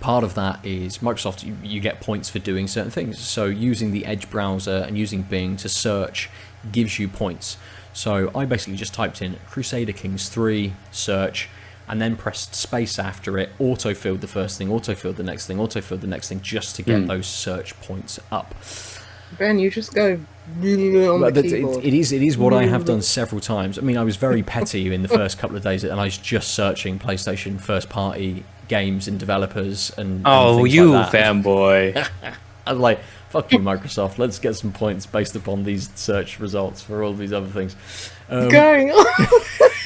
part of that is Microsoft, you get points for doing certain things. So using the Edge browser and using Bing to search gives you points. So I basically just typed in Crusader Kings 3 search, and then pressed space after it, auto-filled the first thing, auto-filled the next thing, auto-filled the next thing, just to get those search points up. Ben, you just go on the keyboard. It is what I have done several times. I mean, I was very petty in the first couple of days, and I was just searching PlayStation first-party games and developers and things you like that. fanboy. I was like, fuck you, Microsoft, let's get some points based upon these search results for all these other things. Going on.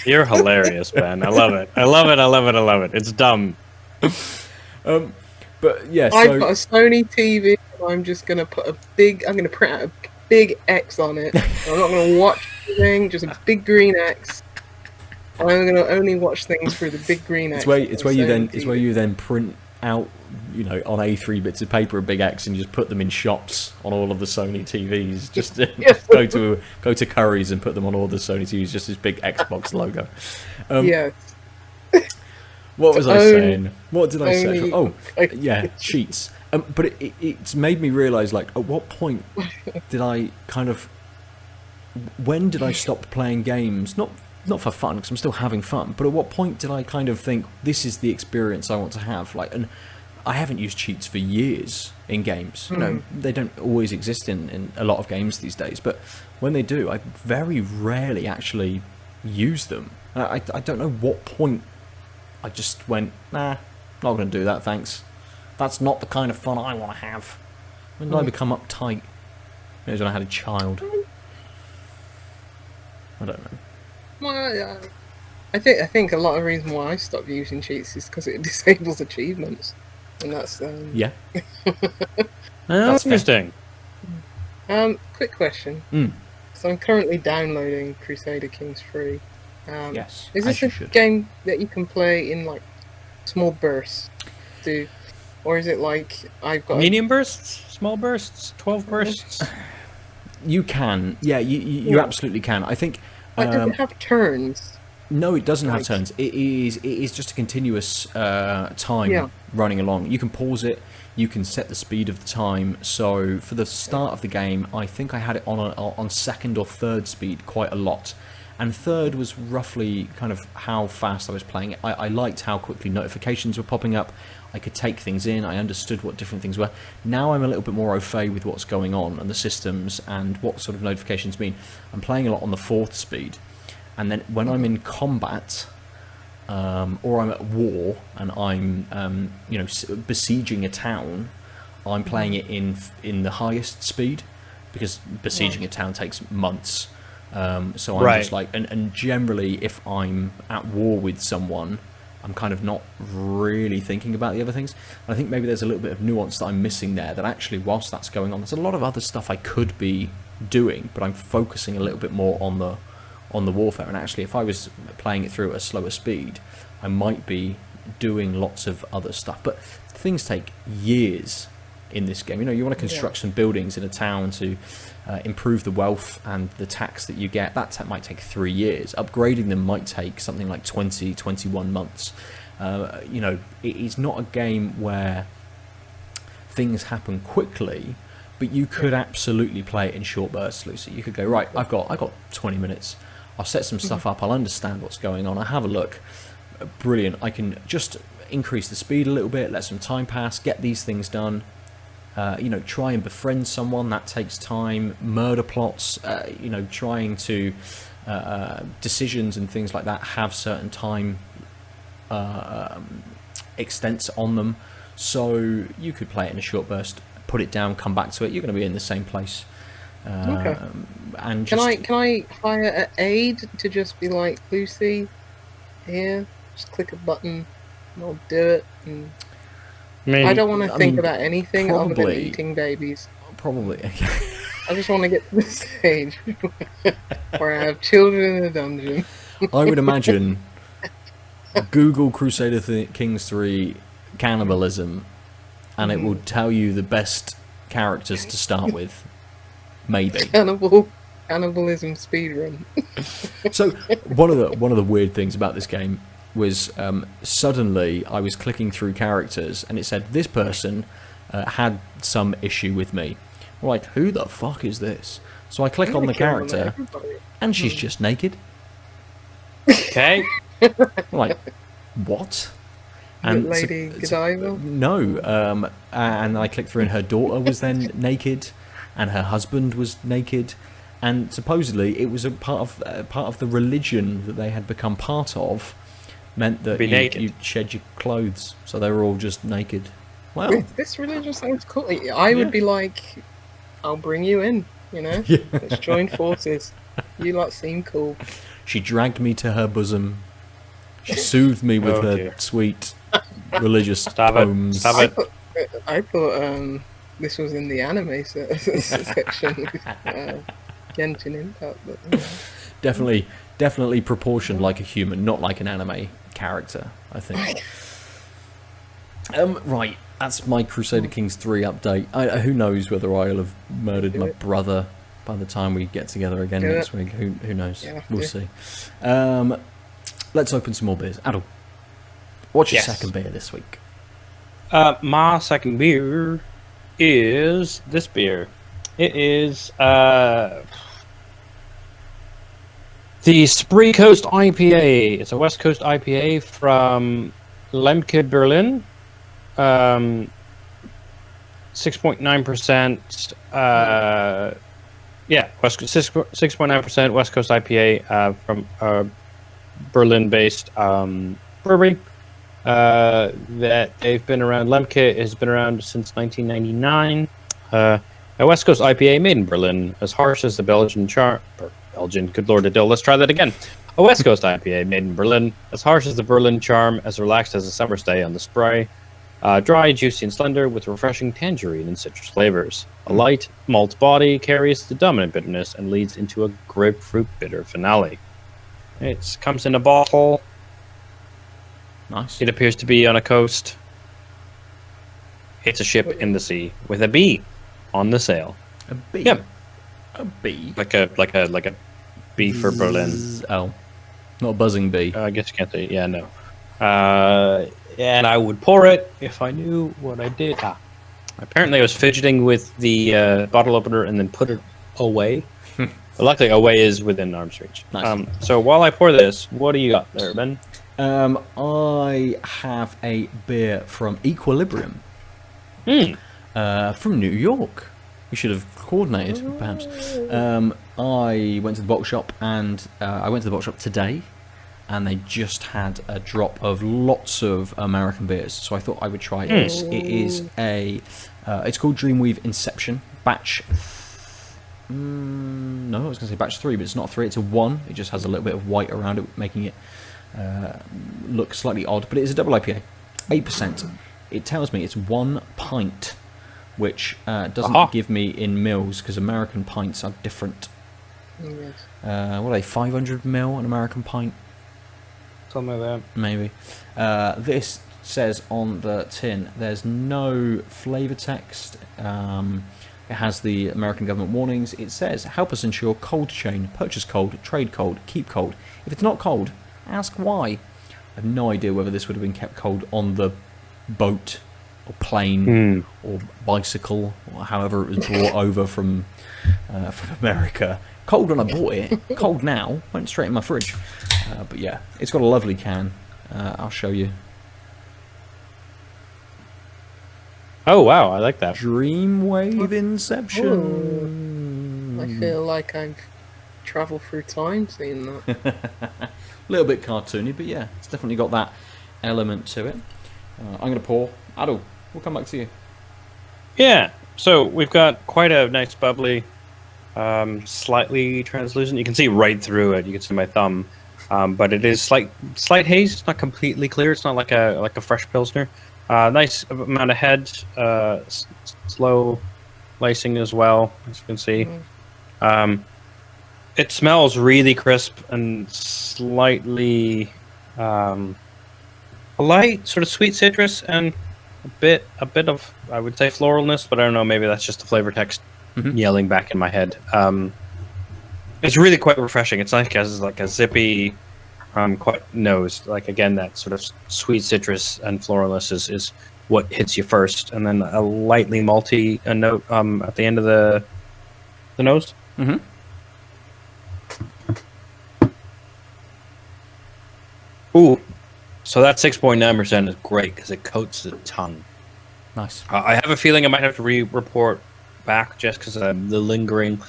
You're hilarious, Ben. I love it. I love it. I love it. I love it. It's dumb. But yeah, I've got a Sony TV. I'm just gonna I'm gonna print out a big X on it. I'm not gonna watch anything, just a big green X. I'm gonna only watch things through the big green X. It's where you then print out, on A3 bits of paper a big X, and you just put them in shops on all of the Sony TVs. Just go to Curry's and put them on all the Sony TVs. Just this big Xbox logo. Yeah. What was I saying? What did I say? Oh, yeah, cheats. But it's made me realise, like, at what point did I when did I stop playing games? Not for fun, because I'm still having fun, but at what point did I kind of think, this is the experience I want to have? Like, and I haven't used cheats for years in games. They don't always exist in a lot of games these days, but when they do, I very rarely actually use them. I don't know what point I just went, nah, not going to do that, thanks. That's not the kind of fun I want to have. When did I become uptight? Maybe when I had a child. I don't know. Well, I think a lot of the reason why I stopped using cheats is because it disables achievements, and that's yeah. That's interesting. Quick question. So I'm currently downloading Crusader Kings 3. Yes. Is this a game that you can play in like small bursts? Or is it like I've got medium bursts, small bursts, 12 bursts? You can, yeah, you absolutely can. I think. Does it have turns? No, it doesn't have turns. It is just a continuous time running along. You can pause it. You can set the speed of the time. So for the start of the game, I think I had it on second or third speed quite a lot. And third was roughly kind of how fast I was playing it. I liked how quickly notifications were popping up. I could take things in. I understood what different things were. Now I'm a little bit more au fait with what's going on and the systems and what sort of notifications mean. I'm playing a lot on the fourth speed. And then when I'm in combat, or I'm at war and I'm, besieging a town, I'm playing it in the highest speed, because besieging a town takes months. So I'm just like, and generally if I'm at war with someone, I'm kind of not really thinking about the other things. I think maybe there's a little bit of nuance that I'm missing there, that actually whilst that's going on, there's a lot of other stuff I could be doing, but I'm focusing a little bit more on the warfare. And actually if I was playing it through at a slower speed, I might be doing lots of other stuff. But things take years in this game. You want to construct some buildings in a town to improve the wealth and the tax that you get. That might take 3 years. Upgrading them might take something like 21 months. It is not a game where things happen quickly, but you could absolutely play it in short bursts, Lucy. You could go, right, I've got 20 minutes. I'll set some stuff up. I'll understand what's going on. I'll have a look. Brilliant. I can just increase the speed a little bit, let some time pass, get these things done. Try and befriend someone, that takes time. Murder plots, trying to decisions and things like that have certain time extents on them. So you could play it in a short burst, put it down, come back to it. You're going to be in the same place. Okay. And can I hire an aide to just be like, Lucy, here, just click a button, and I'll do it. And I don't want to think about anything other than eating babies. Probably. I just want to get to the stage where I have children in a dungeon. I would imagine Google Crusader Kings 3 cannibalism, and it will tell you the best characters to start with. maybe. Cannibalism speedrun. So one of the weird things about this game was suddenly I was clicking through characters and it said this person had some issue with me. I'm like, who the fuck is this? So I click on the character and she's just naked. Okay. I'm like, what? And Lady Godiva? No, and I clicked through and her daughter was then naked, and her husband was naked, and supposedly it was a part of the religion that they had become part of, meant that you'd shed your clothes, so they were all just naked. Well, this religion sounds cool. I would be like, I'll bring you in, you know? Yeah. Let's join forces. You lot seem cool. She dragged me to her bosom. She soothed me with her sweet religious poems. Stop it. I thought this was in the anime section with Genshin Impact. But, Definitely proportioned like a human, not like an anime character, I think. Right, that's my Crusader Kings 3 update. Who knows whether I'll have murdered my brother by the time we get together again next week. Who knows? Yeah, we'll see. Let's open some more beers. Aadil, what's your second beer this week? My second beer is this beer. It is the Spree Coast IPA. It's a West Coast IPA from Lemke, Berlin. 6.9%. West 6.9% West Coast IPA from Berlin-based brewery. That they've been around. Lemke has been around since 1999. A West Coast IPA made in Berlin, as harsh as the Belgian charm. Belgian, good lord, Aadil. Let's try that again. A West Coast IPA made in Berlin, as harsh as the Berlin charm, as relaxed as a summer's day on the Spree. Dry, juicy, and slender, with refreshing tangerine and citrus flavors. A light malt body carries the dominant bitterness and leads into a grapefruit bitter finale. It comes in a bottle. Nice. It appears to be on a coast. It's a ship in the sea with a bee on the sail. A bee. Yep. A bee. Like a bee for Berlin. Oh, not a buzzing bee. I guess you can't say. Yeah, no. And I would pour it if I knew what I did. Apparently, I was fidgeting with the bottle opener and then put it away. But luckily, away is within arm's reach. Nice. So while I pour this, what do you got there, Ben? I have a beer from Equilibrium. From New York. We should have coordinated, perhaps. I went to the bottle shop, and I went to the bottle shop today, and they just had a drop of lots of American beers, so I thought I would try this. It is it's called Dream Wave Inception, batch... no, I was going to say batch 3, but it's not 3, it's a 1. It just has a little bit of white around it, making it look slightly odd, but it is a double IPA, 8%. It tells me it's 1 pint, which doesn't give me in mils, because American pints are different. Yes. What are they, 500 ml an American pint? Something like that. Maybe. This says on the tin, there's no flavour text. It has the American government warnings. It says, help us ensure cold chain, purchase cold, trade cold, keep cold. If it's not cold, ask why. I have no idea whether this would have been kept cold on the boat or plane or bicycle, or however it was brought over from America. Cold when I bought it, cold now, went straight in my fridge. But yeah, it's got a lovely can. I'll show you. Oh wow, I like that. Dream Wave Inception. I feel like I've travelled through time seeing that. A little bit cartoony, but yeah, it's definitely got that element to it. I'm going to pour. Aadil, we'll come back to you. Yeah, so we've got quite a nice bubbly, slightly translucent. You can see right through it. You can see my thumb, but it is slight haze. It's not completely clear. It's not like a fresh pilsner. Nice amount of head, slow lacing as well, as you can see. It smells really crisp and slightly a light sort of sweet citrus and a bit of, I would say, floralness, but I don't know, maybe that's just the flavor text yelling back in my head. It's really quite refreshing. It's like a zippy, quite nose. Like again, that sort of sweet citrus and floralness is what hits you first, and then a lightly malty note at the end of the nose. Mm-hmm. Ooh, so that 6.9% is great because it coats the tongue. Nice. I have a feeling I might have to report back just because the lingering.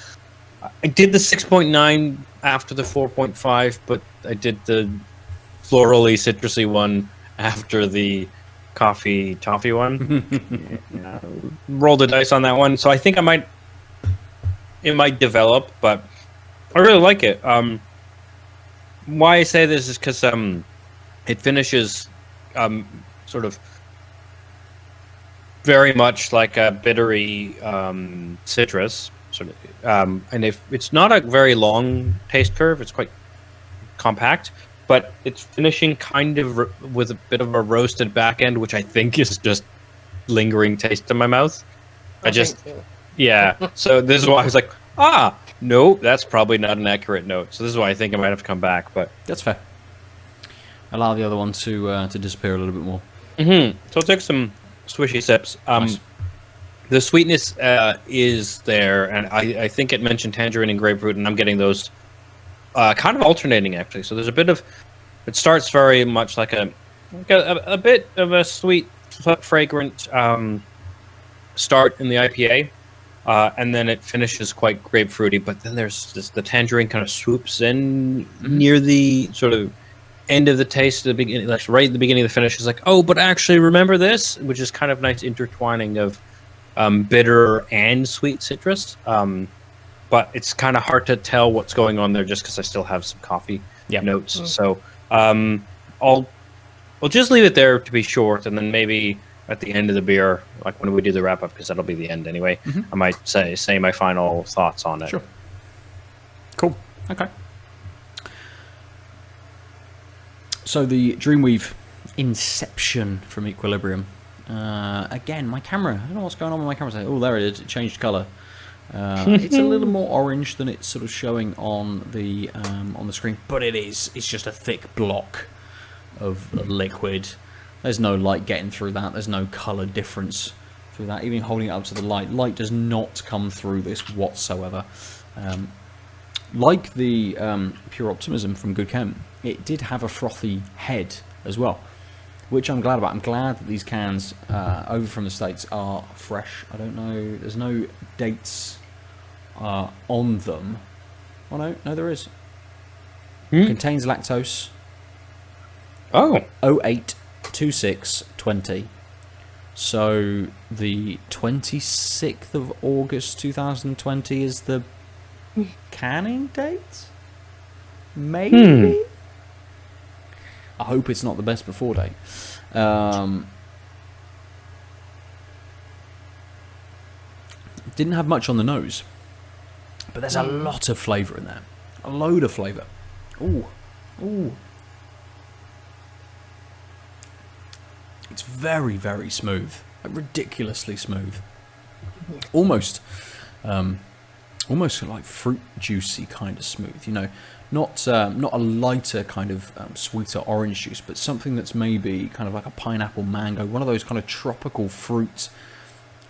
I did the 6.9 after the 4.5, but I did the florally citrusy one after the coffee toffee one. Rolled the dice on that one, so I think it might develop, but I really like it. Why I say this is because it finishes sort of very much like a bittery citrus, sort of, and if it's not a very long taste curve, it's quite compact, but it's finishing kind of with a bit of a roasted back end, which I think is just lingering taste in my mouth. Yeah. So this is why I was like, no, that's probably not an accurate note. So this is why I think I might have to come back, but That's fair. Allow the other one to disappear a little bit more. So I'll take some swishy sips. Nice. The sweetness is there, and I think it mentioned tangerine and grapefruit, and I'm getting those kind of alternating actually. So there's a bit of, it starts very much like a bit of a sweet, fragrant start in the IPA, and then it finishes quite grapefruity. But then there's the tangerine kind of swoops in near the sort of end of the taste, the beginning, like right at the beginning of the finish, is like, oh, but actually remember this, which is kind of nice intertwining of bitter and sweet citrus. But it's kind of hard to tell what's going on there just because I still have some coffee notes. So I'll just leave it there to be short, and then maybe at the end of the beer, like when we do the wrap up, because that'll be the end anyway, I might say my final thoughts on it. Sure. Cool. Okay. So the Dream Wave Inception from Equilibrium. Again, my camera. I don't know what's going on with my camera. Oh, there it is. It changed colour. It's a little more orange than it's sort of showing on the screen, but it's just a thick block of liquid. There's no light getting through that. There's no colour difference through that. Even holding it up to the light does not come through this whatsoever. Like the Pure Optimism from Good Chem, it did have a frothy head as well, which I'm glad about. I'm glad that these cans over from the States are fresh. I don't know, there's no dates on them. Oh no, there is. Contains lactose. Oh. 08/26/20. So the 26th of August 2020 is the canning date? Maybe? I hope it's not the best before date. Didn't have much on the nose, but there's a lot of flavour in there. A load of flavour. Ooh. It's very, very smooth. Like ridiculously smooth. Almost like fruit juicy kind of smooth, you know, not a lighter kind of sweeter orange juice, but something that's maybe kind of like a pineapple mango, one of those kind of tropical fruit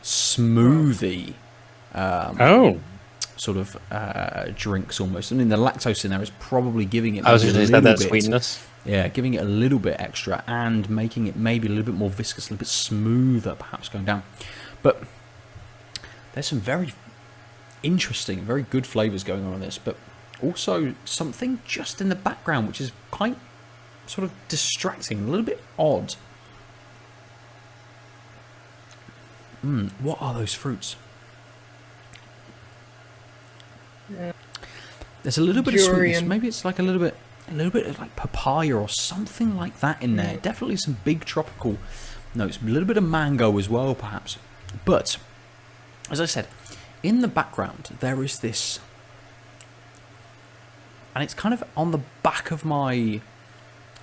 smoothie sort of drinks almost. I mean, the lactose in there is probably giving it that sweetness. Yeah, giving it a little bit extra and making it maybe a little bit more viscous, a little bit smoother perhaps going down. But there's some very interesting, very good flavours going on in this, but also something just in the background which is quite sort of distracting, a little bit odd. What are those fruits? There's a little bit of sweetness. Maybe it's like a little bit of like papaya or something like that in there. Definitely some big tropical notes. A little bit of mango as well, perhaps. But as I said, in the background there is this, and it's kind of on the back of on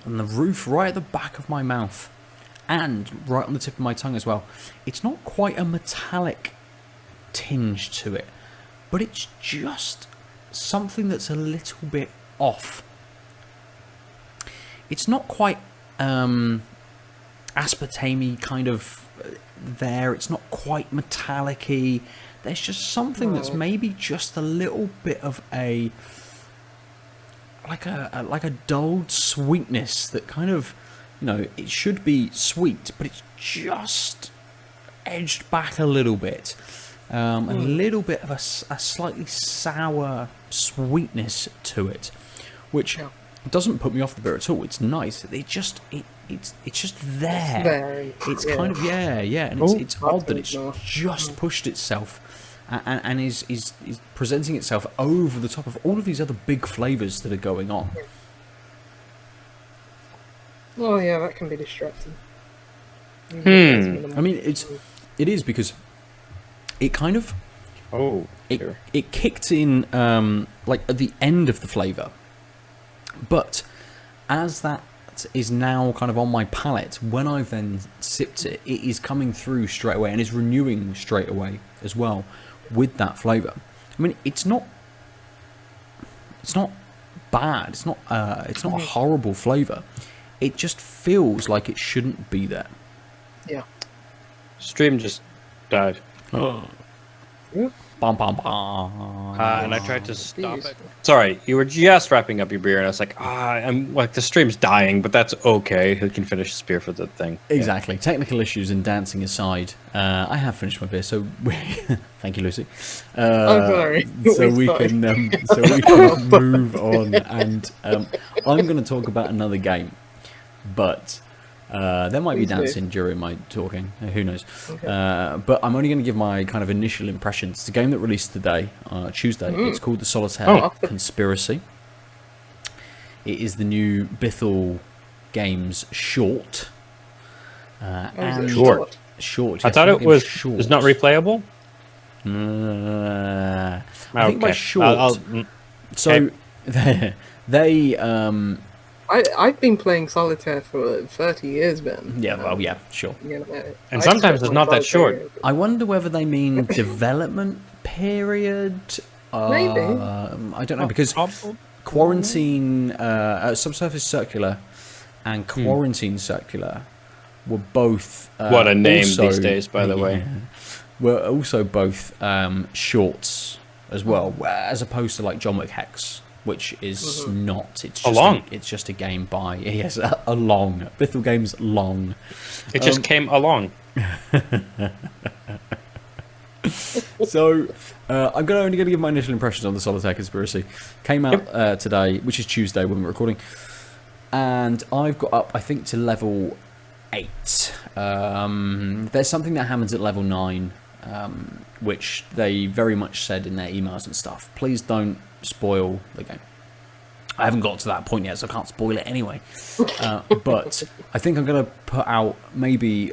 the roof, right at the back of my mouth, and right on the tip of my tongue as well. It's not quite a metallic tinge to it. but it's just something that's a little bit off. It's not quite aspartame kind of there. It's not quite metallic-y. There's just something that's maybe just a little bit of a like a dulled sweetness that kind of, you know, it should be sweet, but it's just edged back a little bit. A little bit of a slightly sour sweetness to it, which doesn't put me off the beer at all. It's nice. It's just there. It's kind of and it's odd that it's just pushed itself and is presenting itself over the top of all of these other big flavours that are going on. Oh yeah, that can be distracting. I mean, it is because it kind of it kicked in like at the end of the flavour, but as that is now kind of on my palate, when I've then sipped it, it is coming through straight away and is renewing straight away as well with that flavour. I mean, it's not bad. It's not a horrible flavour. It just feels like it shouldn't be there. Yeah. Stream just died. Oh. Bum, bum, bum. And I tried to stop it. Sorry, you were just wrapping up your beer, and I was like, I'm like, the stream's dying, but that's okay. He can finish his beer for the thing. Exactly. Yeah. Technical issues and dancing aside, I have finished my beer, so thank you, Lucy. I'm sorry. So we can move on, and I'm going to talk about another game, but there might be dancing during my talking. Who knows? Okay. But I'm only going to give my kind of initial impressions. It's a game that released today, Tuesday. It's called the Solitaire Conspiracy. It is the new Bithell Games short. Short. Short. I thought it was short. It's not replayable. I think by short. So they. I've been playing Solitaire for 30 years, Ben. Yeah, well, yeah, sure. You know, and sometimes it's not that short. I wonder whether they mean development period. Maybe. I don't know, because Quarantine, Subsurface Circular and Quarantine Circular were both... what a name these days, by the way. Were also both shorts as well, as opposed to like John Wick Hex, which is not. It's just it's just a game by a long Bithell Games long. It just came along. So I'm only going to give my initial impressions on the Solitaire Conspiracy. Came out today, which is Tuesday when we're recording, and I've got up I think to level 8. There's something that happens at level 9, which they very much said in their emails and stuff. Please don't spoil the game. I haven't got to that point yet, so I can't spoil it anyway. But I think I'm going to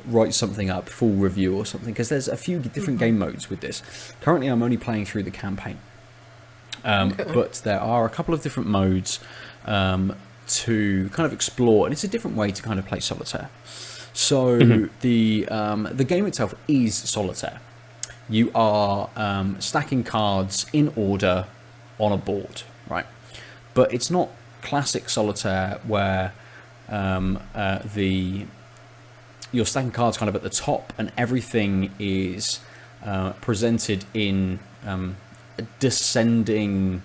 write something up, full review or something, because there's a few different game modes with this. Currently, I'm only playing through the campaign. But there are a couple of different modes to kind of explore, and it's a different way to kind of play Solitaire. So the game itself is Solitaire. You are stacking cards in order on a board, right? But it's not classic Solitaire where you're stacking cards kind of at the top and everything is presented in descending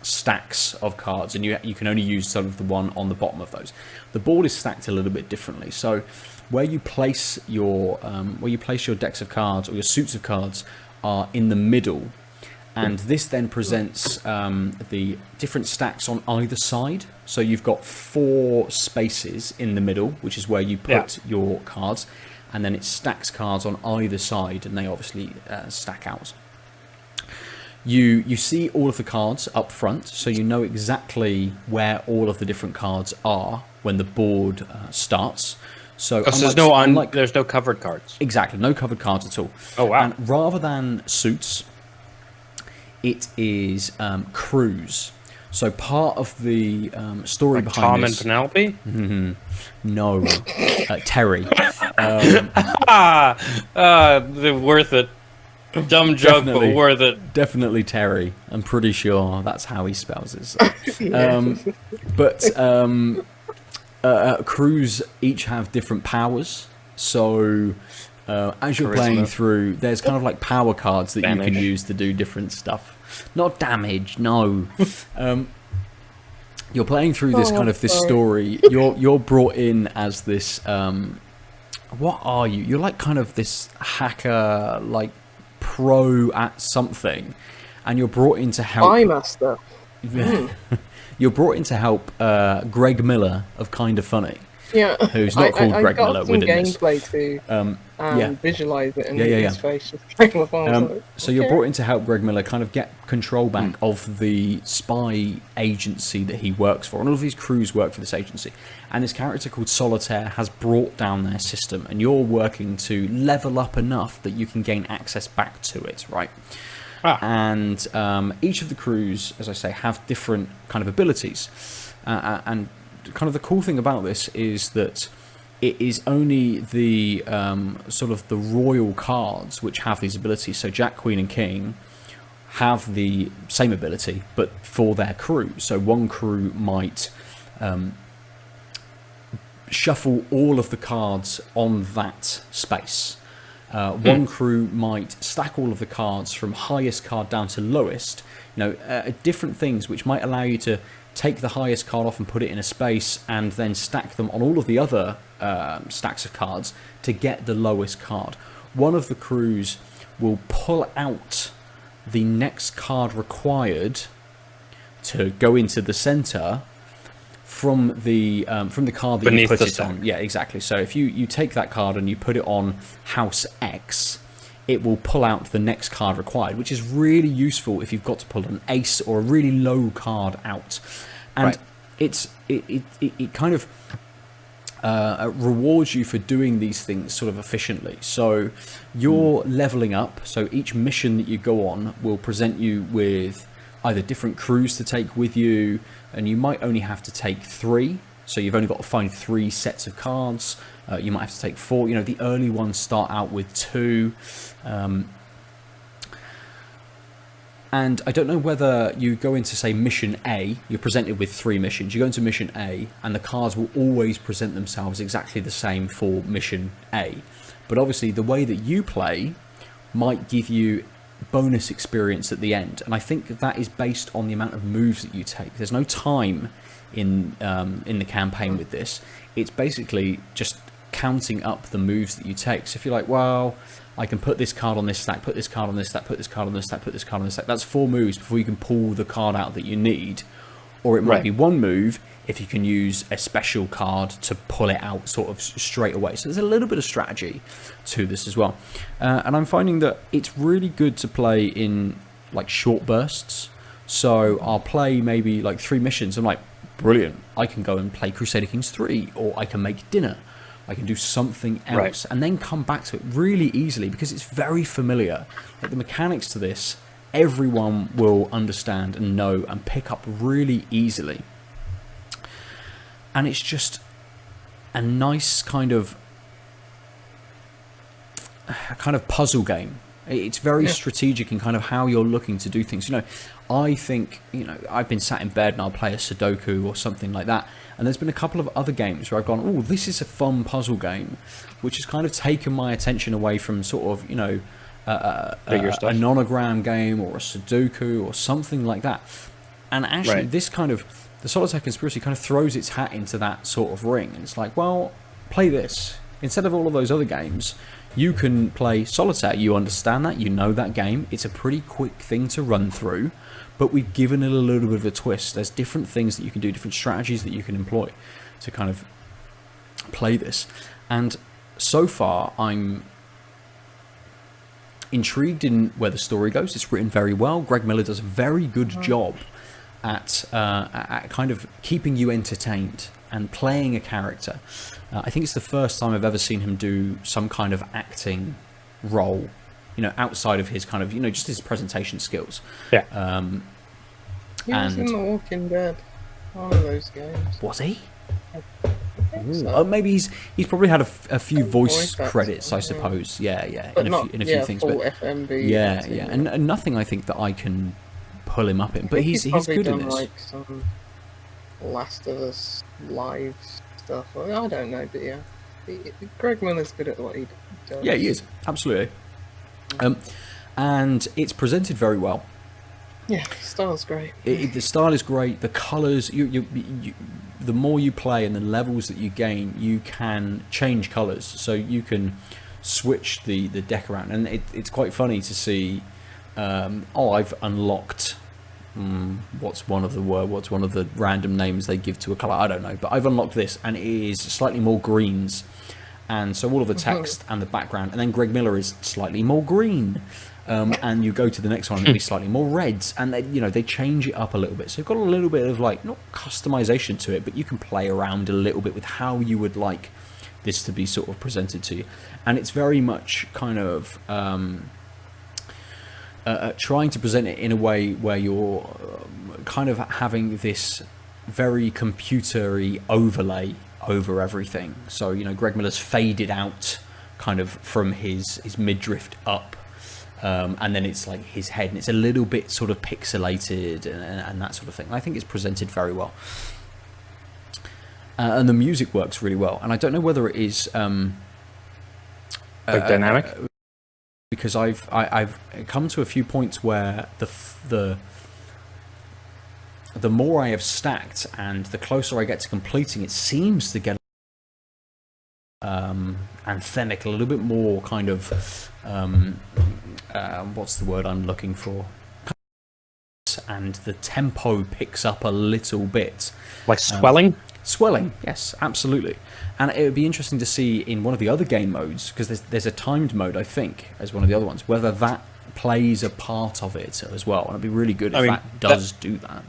stacks of cards, and you can only use sort of the one on the bottom of those. The board is stacked a little bit differently, so where you place your decks of cards or your suits of cards are in the middle, and this then presents the different stacks on either side. So you've got 4 spaces in the middle, which is where you put your cards, and then it stacks cards on either side, and they obviously stack out. You see all of the cards up front, so you know exactly where all of the different cards are when the board starts. So there's no covered cards. Exactly, no covered cards at all. Oh wow! And rather than suits, it is crews. So part of the story behind Tom this... and Penelope? No, Terry. They're worth it. Dumb joke, but Definitely. worth it. Definitely Terry. I'm pretty sure that's how he spells it. Yeah. But crews each have different powers. So as you're playing Charisma. through, there's kind of like power cards that you Damage. can use to do different stuff. Not damage, no. You're playing through this kind of this sorry. story. You're brought in as this. What are you? You're like kind of this hacker, like pro at something, and you're brought in to help. Spy master. You're brought in to help Greg Miller of Kind of Funny, Yeah. who's not called Greg I Miller got some within this. gameplay to Yeah. visualize it and Yeah, his face just came up. I was like, So you're okay. brought in to help Greg Miller kind of get control back of the spy agency that he works for, and all of these crews work for this agency. And this character called Solitaire has brought down their system, and you're working to level up enough that you can gain access back to it, right? And each of the crews, as I say, have different kind of abilities. And kind of the cool thing about this is that it is only the sort of the royal cards which have these abilities. So Jack, Queen, and King have the same ability, but for their crew. So one crew might shuffle all of the cards on that space. One crew might stack all of the cards from highest card down to lowest. Different things which might allow you to take the highest card off and put it in a space, and then stack them on all of the other stacks of cards to get the lowest card. One of the crews will pull out the next card required to go into the center from the card that Beneath you put the it stack. on. Yeah, exactly. So if you take that card and you put it on House X, it will pull out the next card required, which is really useful if you've got to pull an ace or a really low card out. And it kind of rewards you for doing these things sort of efficiently. So you're leveling up. So each mission that you go on will present you with either different crews to take with you, and you might only have to take 3. So you've only got to find 3 sets of cards. You might have to take 4. The early ones start out with 2. And I don't know whether you go into, say, Mission A, you're presented with 3 missions. You go into Mission A, and the cards will always present themselves exactly the same for Mission A. But obviously, the way that you play might give you bonus experience at the end. And I think that is based on the amount of moves that you take. There's no time in the campaign with this. It's basically just counting up the moves that you take. So if you're like, well, I can put this card on this stack, put this card on this stack, put this card on this stack, put this card on this stack. That's 4 moves before you can pull the card out that you need. Or it might be 1 move if you can use a special card to pull it out sort of straight away. So there's a little bit of strategy to this as well. And I'm finding that it's really good to play in like short bursts. So I'll play maybe like 3 missions. I'm like, brilliant. I can go and play Crusader Kings 3, or I can make dinner. I can do something else, and then come back to it really easily because it's very familiar. Like the mechanics to this, everyone will understand and know and pick up really easily. And it's just a nice kind of puzzle game. It's very strategic in kind of how you're looking to do things. I think, I've been sat in bed and I'll play a Sudoku or something like that. And there's been a couple of other games where I've gone, oh, this is a fun puzzle game, which has kind of taken my attention away from sort of, a nonogram game or a Sudoku or something like that. And actually, this kind of, the Solitaire Conspiracy kind of throws its hat into that sort of ring. And it's like, well, play this. Instead of all of those other games, you can play Solitaire. You understand that, you know that game. It's a pretty quick thing to run through, but we've given it a little bit of a twist. There's different things that you can do, different strategies that you can employ to kind of play this. And so far, I'm intrigued in where the story goes. It's written very well. Greg Miller does a very good job at kind of keeping you entertained and playing a character. I think it's the first time I've ever seen him do some kind of acting role, outside of his kind of, just his presentation skills. Yeah. He was in The Walking Dead, one of those games. Was he? think Ooh, so. oh, maybe he's probably had a few voice Voice credits, I actor, yeah. suppose. Yeah, But in not a few things, full but FMV. yeah, acting, yeah, and nothing I think that I can pull him up in. I But think he's probably good in done this. like some Last of Us live stuff. I don't know, but yeah, Greg Miller's good at what he does. Yeah, he is absolutely. And it's presented very well. Yeah, style's great. The style is great. The colours, you, the more you play and the levels that you gain, you can change colours. So you can switch the deck around, and it's quite funny to see. I've unlocked. What's one of the random names they give to a colour? I don't know, but I've unlocked this, and it is slightly more greens, and so all of the text and the background, and then Greg Miller is slightly more green. And you go to the next one and it'll be slightly more reds, and they change it up a little bit. So you've got a little bit of like not customization to it, but you can play around a little bit with how you would like this to be sort of presented to you. And it's very much kind of trying to present it in a way where you're kind of having this very computery overlay over everything. So Greg Miller's faded out kind of from his midriff up. And then it's like his head, and it's a little bit sort of pixelated and that sort of thing. I think it's presented very well, and the music works really well. And I don't know whether it is dynamic, because I've come to a few points where the more I have stacked and the closer I get to completing, it seems to get anthemic, a little bit more kind of what's the word I'm looking for, and the tempo picks up a little bit, like swelling. Swelling, yes, absolutely. And it would be interesting to see in one of the other game modes, because there's a timed mode, I think, as one of the other ones, whether that plays a part of it as well. And it'd be really good if that does do that.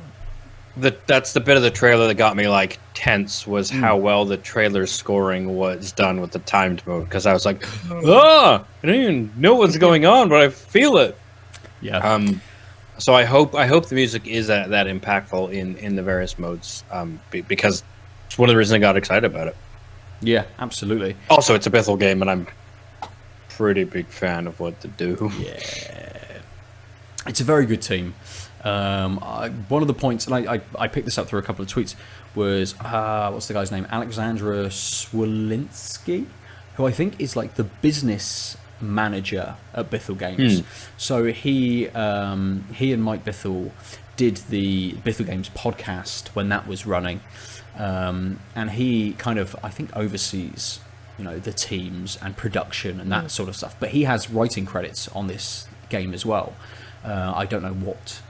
That's the bit of the trailer that got me like tense, was how well the trailer scoring was done with the timed mode, because I was like, I don't even know what's going on, but I feel it. Yeah. So I hope the music is that impactful in the various modes, because it's one of the reasons I got excited about it. Yeah, absolutely. Also, it's a Bithell game, and I'm pretty big fan of what they do. Yeah, it's a very good team. One of the points, and I picked this up through a couple of tweets, was what's the guy's name? Alexandra Swolinski, who I think is like the business manager at Bithell Games. So he and Mike Bithell did the Bithell Games podcast when that was running, and he kind of, I think, oversees the teams and production and that sort of stuff. But he has writing credits on this game as well. I don't know what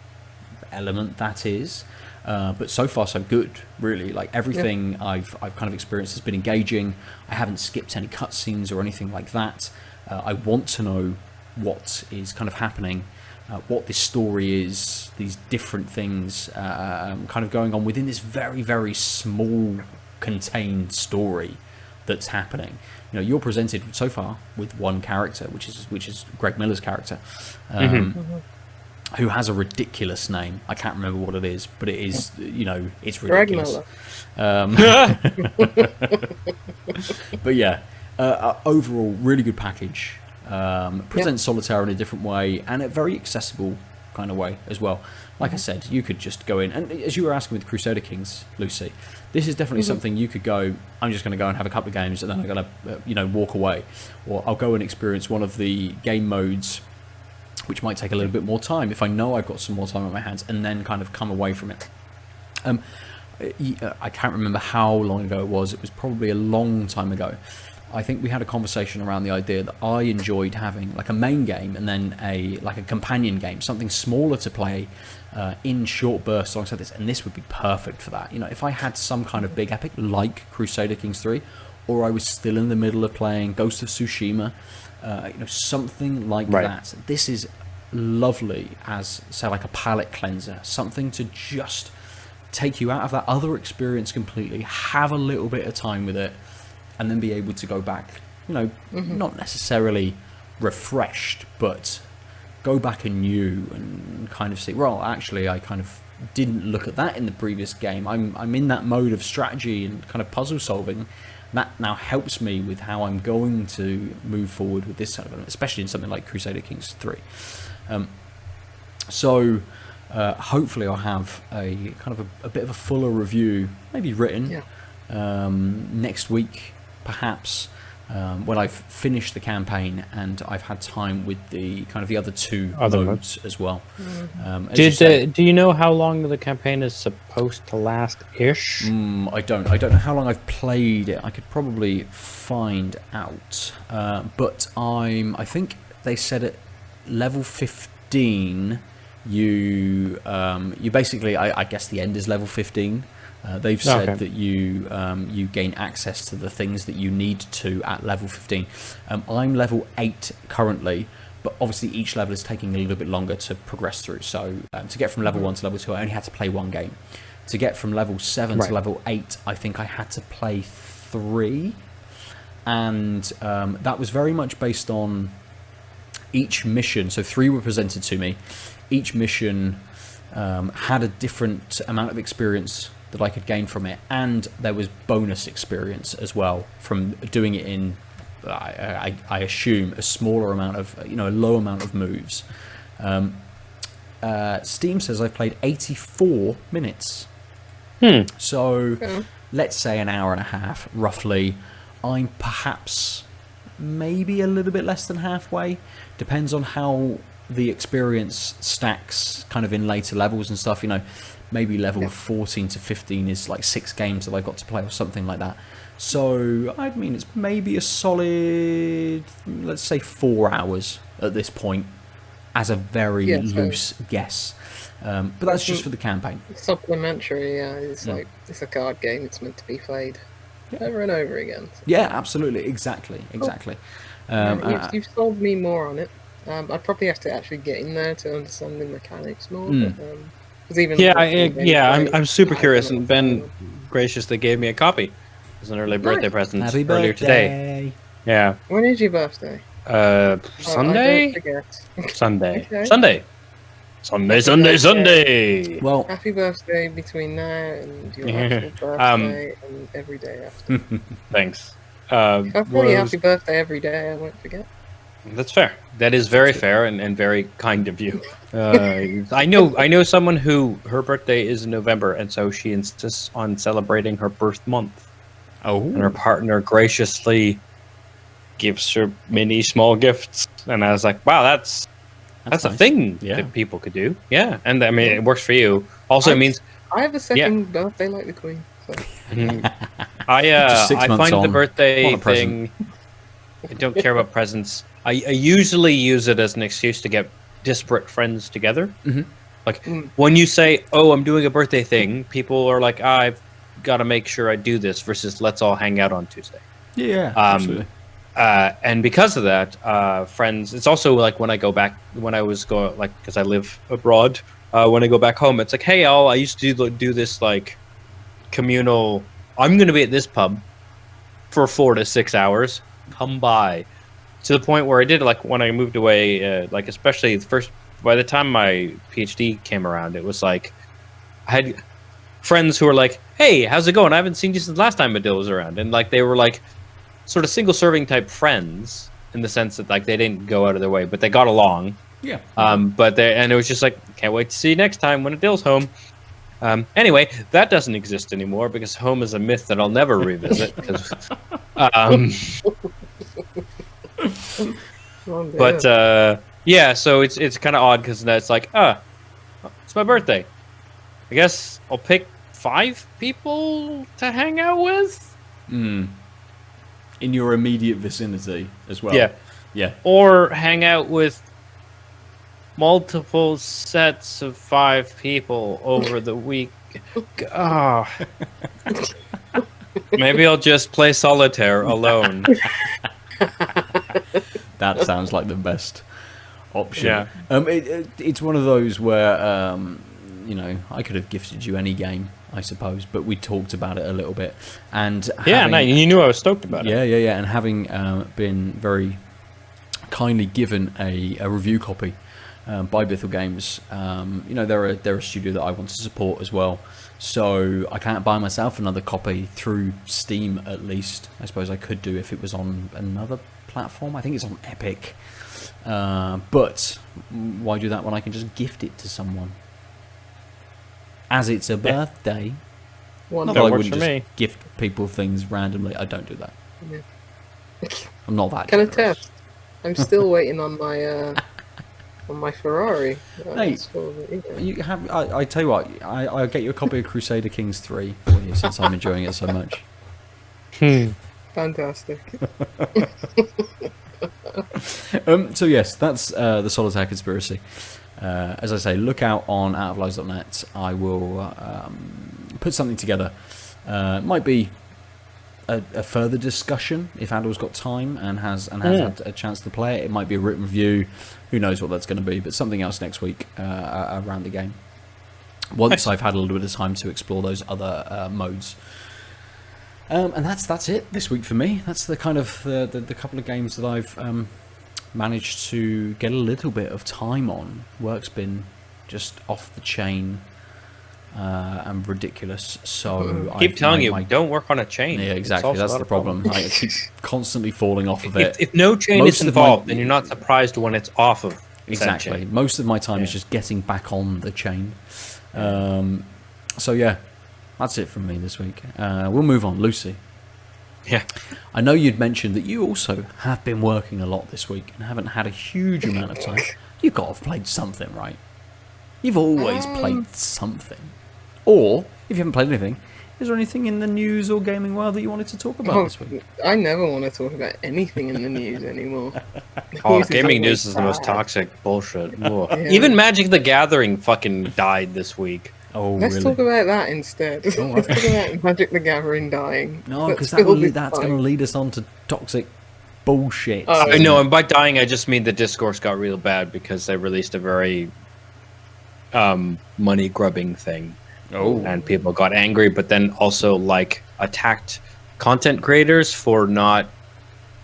element that is, but so far so good, really. Like everything I've kind of experienced has been engaging. I haven't skipped any cutscenes or anything like that. I want to know what is kind of happening, what this story is, these different things kind of going on within this very, very small contained story that's happening. You're presented so far with one character, which is Greg Miller's character, who has a ridiculous name. I can't remember what it is, but it is, it's ridiculous. Greg Miller. But yeah, overall, really good package. Presents Solitaire in a different way, and a very accessible kind of way as well. Like I said, you could just go in, and as you were asking with Crusader Kings, Lucy, this is definitely something you could go, I'm just going to go and have a couple of games, and then I'm going to, walk away. Or I'll go and experience one of the game modes, which might take a little bit more time if I know I've got some more time on my hands, and then kind of come away from it. I can't remember how long ago it was. It was probably a long time ago. I think we had a conversation around the idea that I enjoyed having like a main game and then a companion game, something smaller to play in short bursts alongside this, and this would be perfect for that. If I had some kind of big epic like Crusader Kings 3, or I was still in the middle of playing Ghost of Tsushima, something like that. This is lovely as, say, like a palate cleanser, something to just take you out of that other experience completely, have a little bit of time with it, and then be able to go back, not necessarily refreshed, but go back anew and kind of see, well, actually, I kind of didn't look at that in the previous game. I'm in that mode of strategy and kind of puzzle solving. That now helps me with how I'm going to move forward with this sort of element, especially in something like Crusader Kings 3. So hopefully I'll have a kind of a bit of a fuller review, maybe written, next week, perhaps, when I've finished the campaign and I've had time with the kind of the other two modes as well. Do you know how long the campaign is supposed to last-ish? I don't know how long I've played it. I could probably find out, but I think they said at level 15 you basically, I guess the end is level 15. They've said that you gain access to the things that you need to at level 15. I'm level 8 currently, but obviously each level is taking a little bit longer to progress through. So to get from level 1 to level 2, I only had to play 1 game. To get from level 7 to level 8, I think I had to play 3. And that was very much based on each mission. So 3 were presented to me. Each mission had a different amount of experience that I could gain from it, and there was bonus experience as well from doing it in, I assume, a smaller amount of, a low amount of moves. Steam says I've played 84 minutes. So let's say an hour and a half, roughly. I'm perhaps maybe a little bit less than halfway. Depends on how the experience stacks kind of in later levels and stuff, maybe level 14 to 15 is like 6 games that I've got to play or something like that. So, I mean, it's maybe a solid, let's say 4 hours at this point, as a very loose guess. But that's just for the campaign. Supplementary, it's like, it's a card game, it's meant to be played over and over again. So. Yeah, absolutely, exactly. You've sold me more on it. I'd probably have to actually get in there to understand the mechanics more. But, I'm super curious, and Ben graciously gave me a copy as an early birthday present earlier today. Yeah. When is your birthday? Sunday? I don't forget. Sunday. Okay. Sunday. Well, happy birthday between now and your actual birthday and every day after. Thanks. If I tell you happy birthday every day, I won't forget. That's fair. That is very fair and very kind of you. I know someone who her birthday is in November, and so she insists on celebrating her birth month. Oh. And her partner graciously gives her many small gifts, and I was like, wow, that's nice. A thing that people could do. Yeah, and I mean, it works for you. Also, it means I have a second birthday like the Queen. So. I find the birthday thing. I don't care about presents. I usually use it as an excuse to get disparate friends together. Like when you say, "Oh, I'm doing a birthday thing," people are like, "I've got to make sure I do this," versus "Let's all hang out on Tuesday." Yeah, absolutely. And because of that, friends. It's also like when I go back, because I live abroad. When I go back home, it's like, "Hey, I used to do this like communal. I'm going to be at this pub for 4 to 6 hours. Come by." To the point where I did, like, when I moved away, like, especially by the time my PhD came around, it was like, I had friends who were like, "Hey, how's it going? I haven't seen you since last time Aadil was around." And, like, they were, like, sort of single-serving type friends, in the sense that, like, they didn't go out of their way, but they got along. Yeah. And it was just like, can't wait to see you next time when Aadil's home. Anyway, that doesn't exist anymore, because home is a myth that I'll never revisit, because... But so it's kind of odd, because it's like, it's my birthday. I guess I'll pick 5 people to hang out with. In your immediate vicinity as well. Yeah. Or hang out with multiple sets of 5 people over the week. Maybe I'll just play solitaire alone. That sounds like the best option. Yeah. It's one of those where, I could have gifted you any game, I suppose, but we talked about it a little bit. And you knew I was stoked about it. Yeah. And having been very kindly given a review copy by Bithell Games. They're a studio that I want to support as well. So I can't buy myself another copy through Steam, at least. I suppose I could do if it was on another platform. I think it's on Epic. But why do that when I can just gift it to someone? As it's a birthday. One Not that that I works wouldn't for just me. gift people things randomly. I don't do that. Yeah. I'm not that Can generous. attest. I'm still waiting on my Ferrari. Hey, You have. I tell you what. I'll get you a copy of Crusader Kings 3 for you, since I'm enjoying it so much. Fantastic. So yes, that's the Solitaire Conspiracy. As I say, look out on outoflives.net. I will put something together. It might be a further discussion if Aadil's got time and has had a chance to play it. It might be a written review. Who knows what that's going to be? But something else next week around the game. Once I've had a little bit of time to explore those other modes. And that's it this week for me. That's the kind of the couple of games that I've managed to get a little bit of time on. Work's been just off the chain and ridiculous. So Keep telling you, don't work on a chain. Yeah, exactly. That's the problem. I keep constantly falling off of it. If no chain Most is of my- involved, then you're not surprised when it's off of. said Exactly. chain. Most of my time is Yeah. just getting back on the chain. So yeah, that's it from me this week. We'll move on. Lucy, Yeah. I know you'd mentioned that you also have been working a lot this week and haven't had a huge amount of time. You've got to have played something, right? You've always played something. Or, if you haven't played anything, is there anything in the news or gaming world that you wanted to talk about this week? I never want to talk about anything in the news anymore. Oh, gaming news is the most bad. toxic bullshit. Ugh. Yeah. Even Magic the Gathering fucking died this week. Oh, Let's really? talk about that instead. Oh, Let's okay. talk about Magic the Gathering dying. No, because that's that's going to lead us on to toxic bullshit. Oh, I know, and by dying, I just mean the discourse got real bad because they released a very money grubbing thing. Oh. And people got angry, but then also like attacked content creators for not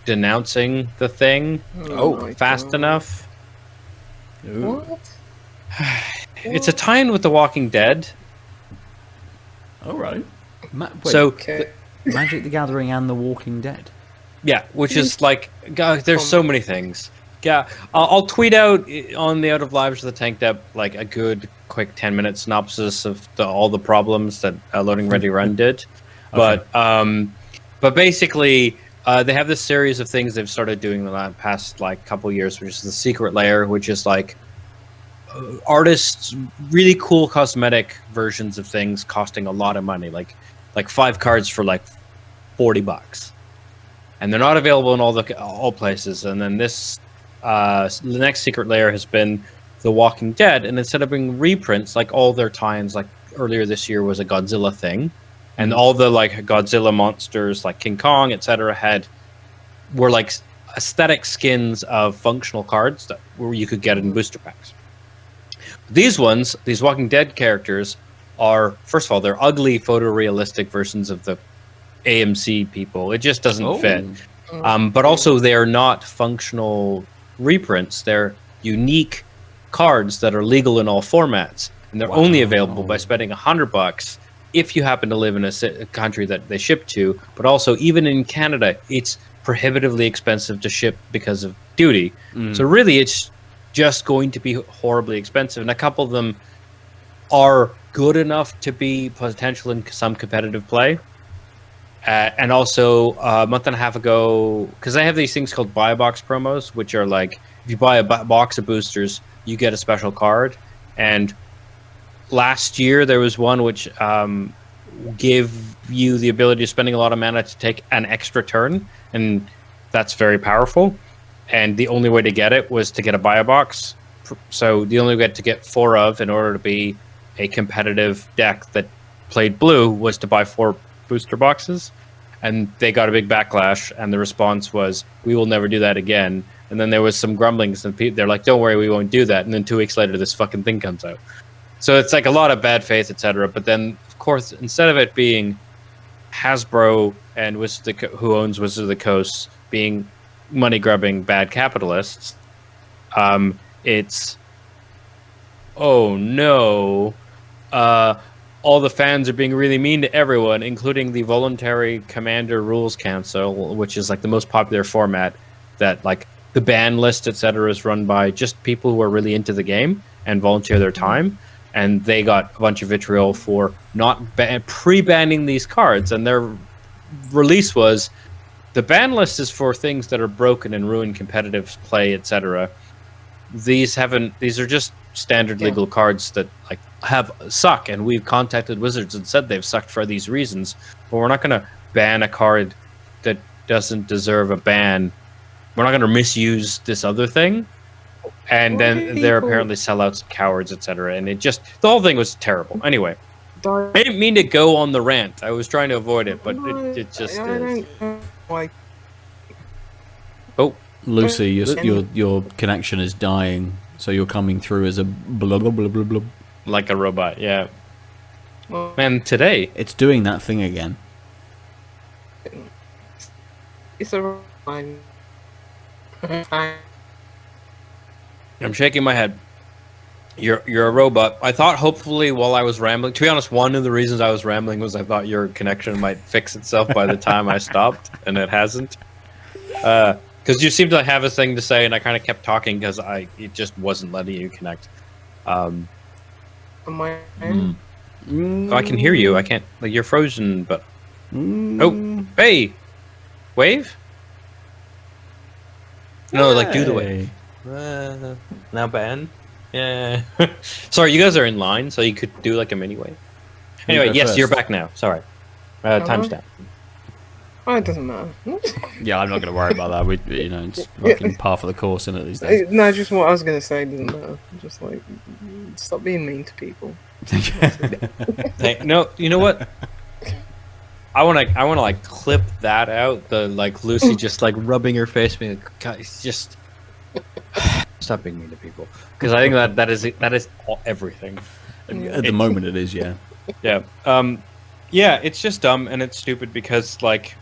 denouncing the thing my fast God. enough. Ooh. What? It's a tie-in with The Walking Dead. All right. Wait, So Okay. Magic the Gathering and The Walking Dead. yeah, which is like, God, there's so many things. Yeah, I'll tweet out on the Out of Lives of the Tank Dep like a good, quick 10-minute synopsis of all the problems that Loading Ready Run did. Okay. But basically, they have this series of things they've started doing the past like couple years, which is the Secret Lair, which is like artists really cool cosmetic versions of things costing a lot of money, like 5 cards for like $40, and they're not available in all places. And then this the next Secret Lair has been The Walking Dead, and instead of being reprints like all their tie-ins, like earlier this year was a Godzilla thing, and all the like Godzilla monsters like King Kong, etc., were like aesthetic skins of functional cards that where you could get in booster packs. These Walking Dead characters are, first of all, they're ugly photorealistic versions of the AMC people. It just doesn't fit. But also they're not functional reprints. They're unique cards that are legal in all formats, and they're only available by spending $100 if you happen to live in a country that they ship to. But also, even in Canada, it's prohibitively expensive to ship because of duty. So really, it's just going to be horribly expensive, and a couple of them are good enough to be potential in some competitive play. And also, a month and a half ago, because I have these things called buy a box promos, which are like, if you buy a box of boosters, you get a special card. And last year, there was one which gave you the ability of spending a lot of mana to take an extra turn, and that's very powerful. And the only way to get it was to get a buy a box. So the only way to get 4 of in order to be a competitive deck that played blue was to buy 4 booster boxes. And they got a big backlash, and the response was, we will never do that again. And then there was some grumblings, and they're like, don't worry, we won't do that. And then 2 weeks later, this fucking thing comes out. So it's like a lot of bad faith, etc. But then, of course, instead of it being Hasbro and who owns Wizards of the Coast being money-grubbing bad capitalists. It's, oh no, all the fans are being really mean to everyone, including the Voluntary Commander Rules Council, which is like the most popular format that like the ban list, etc., is run by just people who are really into the game and volunteer their time. And they got a bunch of vitriol for not pre-banning these cards, and their release was, the ban list is for things that are broken and ruin competitive play, etc. These are just standard legal cards that like have suck, and we've contacted Wizards and said they've sucked for these reasons, but we're not going to ban a card that doesn't deserve a ban. We're not going to misuse this other thing. And then they're apparently sellouts, cowards, etc. And it just, the whole thing was terrible. Anyway, I didn't mean to go on the rant. I was trying to avoid it, but it just is. Oh, Lucy, your connection is dying, so you're coming through as a blah blah blah blah blah. Like a robot, yeah. And today it's doing that thing again. It's a fine. I'm shaking my head. You're a robot. I thought hopefully while I was rambling, to be honest, one of the reasons I was rambling was I thought your connection might fix itself by the time I stopped, and it hasn't. Because you seemed to have a thing to say, and I kind of kept talking because it just wasn't letting you connect. Am I? Oh, I can hear you. I can't. Like, you're frozen, but. Oh, hey, wave. No, like do the wave. Now ban. Yeah. Sorry, you guys are in line, so you could do like a mini wave. Anyway, yes, you're back now. Sorry. Time's down. Oh, it doesn't matter. Yeah, I'm not going to worry about that. It's fucking par for the course, isn't it, these days? No, just what I was going to say doesn't matter. Just like, stop being mean to people. No, you know what? I want to like clip that out. The like Lucy just like rubbing her face, being like, guys, just stop being mean to people, because I think that is everything. At the moment, it is, yeah. Yeah. Yeah, it's just dumb and it's stupid because like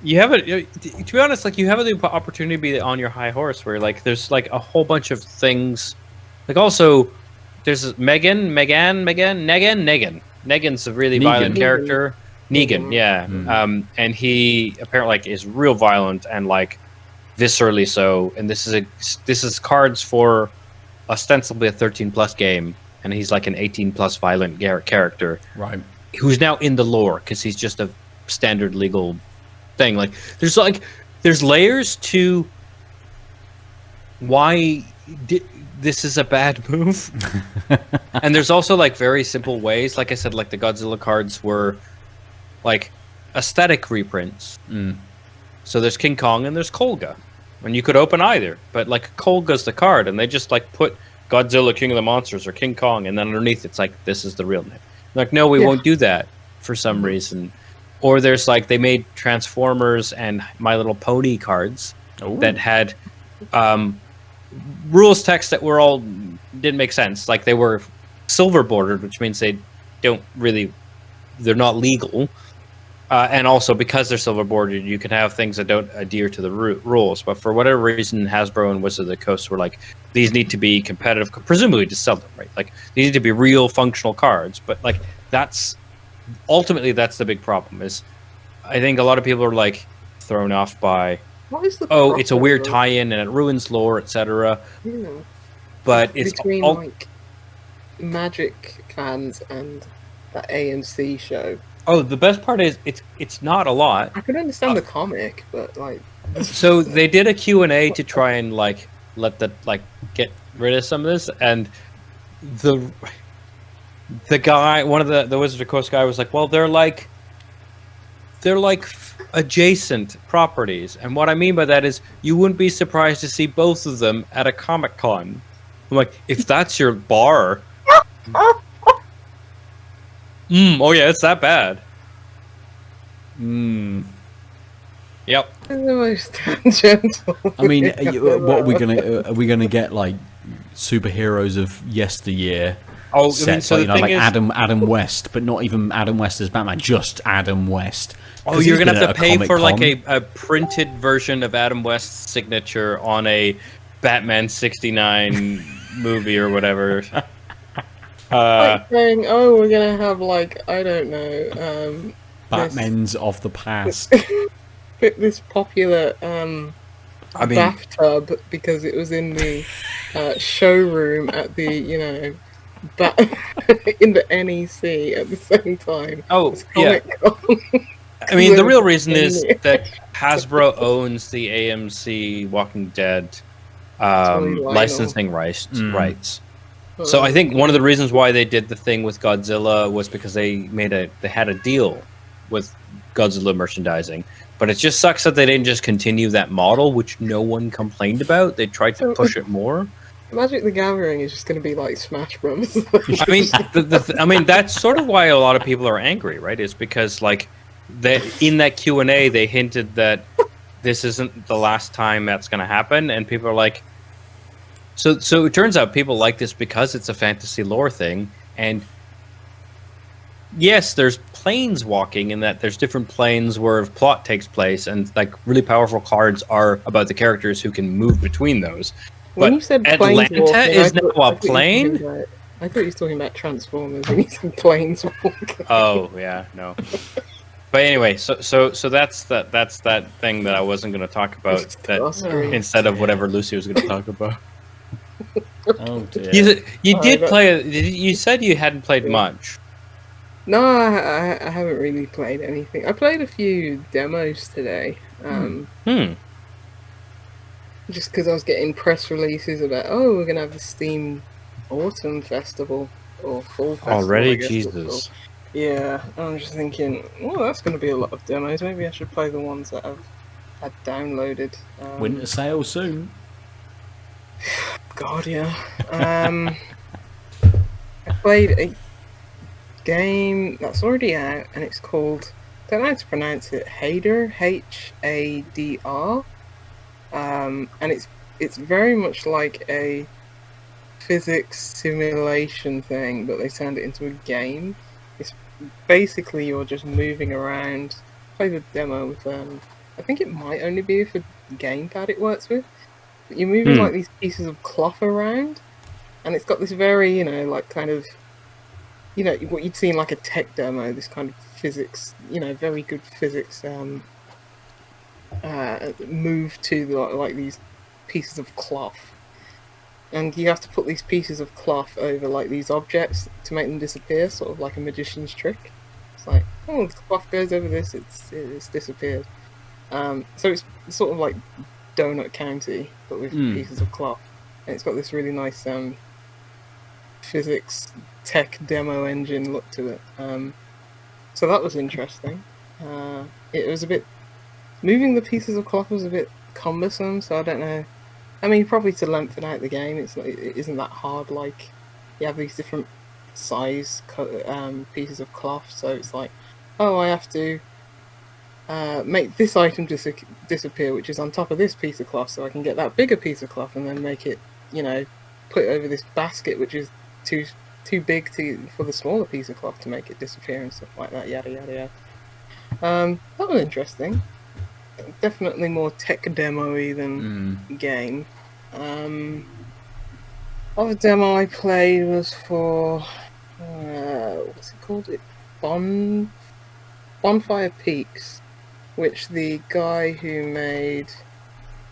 you have to be honest, like you have the opportunity to be on your high horse where like there's like a whole bunch of things. Like also there's Negan. Negan's a really violent character. Negan, yeah. And he apparently like is real violent and like viscerally so. And this is cards for ostensibly a 13+ game, and he's like an 18+ violent character, right? Who's now in the lore because he's just a standard legal thing. Like there's layers to why this is a bad move, and there's also like very simple ways. Like I said, like the Godzilla cards were like aesthetic reprints. So there's King Kong and there's Kolga, and you could open either, but like Kolga's the card, and they just like put Godzilla King of the Monsters or King Kong, and then underneath it's like this is the real name. Like, no, we won't do that for some reason. Or there's like they made Transformers and My Little Pony cards that had rules text that were all didn't make sense. Like they were silver bordered, which means they're not legal. And also because they're silver bordered, you can have things that don't adhere to the rules. But for whatever reason, Hasbro and Wizards of the Coast were like, these need to be competitive, presumably to sell them, right? Like these need to be real functional cards. But like that's the big problem. Is I think a lot of people are like thrown off by it's a weird tie-in and it ruins lore, etc. Yeah. But it's between like Magic fans and that AMC show. Oh, the best part is it's not a lot. I can understand the comic, but like. So they did a Q&A to try and like get rid of some of this, and the guy, one of the Wizards of the Coast guy, was like, "Well, they're like adjacent properties, and what I mean by that is you wouldn't be surprised to see both of them at a Comic-Con." I'm like, if that's your bar. Oh yeah, it's that bad. Yep. The most tangential. I mean, what are we gonna get like superheroes of yesteryear Oh, I mean, sets, so like, the thing like is, Adam West, but not even Adam West as Batman, just Adam West. oh, 'Cause you're he's gonna been have at to a pay for like Comic-Con. a printed version of Adam West's signature on a Batman '69 movie or whatever. Like saying, oh, we're gonna have like, I don't know, this Batman's of the past. this popular I mean, bathtub because it was in the showroom at the in the NEC at the same time oh as yeah. Comic-Con. I mean, the There was real a reason is venue. that Hasbro owns the AMC Walking Dead Totally Lionel. licensing rights. So I Oh, think one of the reasons why they did the thing with Godzilla was because they had a deal with Godzilla merchandising. But it just sucks that they didn't just continue that model, which no one complained about. They tried to So, push it more. Magic the Gathering is just going to be like Smash Bros. I mean, I mean that's sort of why a lot of people are angry, right? Is because like that in that Q&A they hinted that this isn't the last time that's going to happen, and people are like, so it turns out people like this because it's a fantasy lore thing, and yes, there's planes walking in that there's different planes where plot takes place, and like really powerful cards are about the characters who can move between those. When But you said Atlanta planeswalking, is now a plane. I thought you were talking about Transformers when you said planeswalking. Oh yeah, no. But anyway, so that's that thing that I wasn't going to talk about Disgusting. instead of whatever Lucy was going to talk about. Oh dear. You did but- play. You said you hadn't played much. No, I haven't really played anything. I played a few demos today. Just because I was getting press releases about, oh, we're going to have the Steam Autumn Festival, or Fall Festival. Already, I guess it's Jesus. called. Yeah, I'm just thinking, well, that's going to be a lot of demos. Maybe I should play the ones that I've had downloaded. Winter sale soon. God, yeah. I played a game that's already out, and it's called, I don't know how to pronounce it, Hadr, Hadr. And it's very much like a physics simulation thing, but they turned it into a game. It's basically you're just moving around. Play the demo with I think it might only be for gamepad it works with. But you're moving like these pieces of cloth around, and it's got this very, like kind of, what you'd see in like a tech demo, this kind of physics, very good physics move to like these pieces of cloth, and you have to put these pieces of cloth over like these objects to make them disappear, sort of like a magician's trick. It's like, oh, the cloth goes over this, it's disappeared. So it's sort of like Donut County, but with pieces of cloth, and it's got this really nice physics tech demo engine look to it. So that was interesting. It was a bit, moving the pieces of cloth was a bit cumbersome, so I don't know. I mean, probably to lengthen out the game, it isn't that hard. Like, you have these different size pieces of cloth, so it's like, oh, I have to make this item disappear, which is on top of this piece of cloth, so I can get that bigger piece of cloth and then make it, put it over this basket, which is too big for the smaller piece of cloth to make it disappear and stuff like that. Yada yada yada. That was interesting. Definitely more tech demo-y than game. Other demo I played was for what's it called? Bonfire Peaks, which the guy who made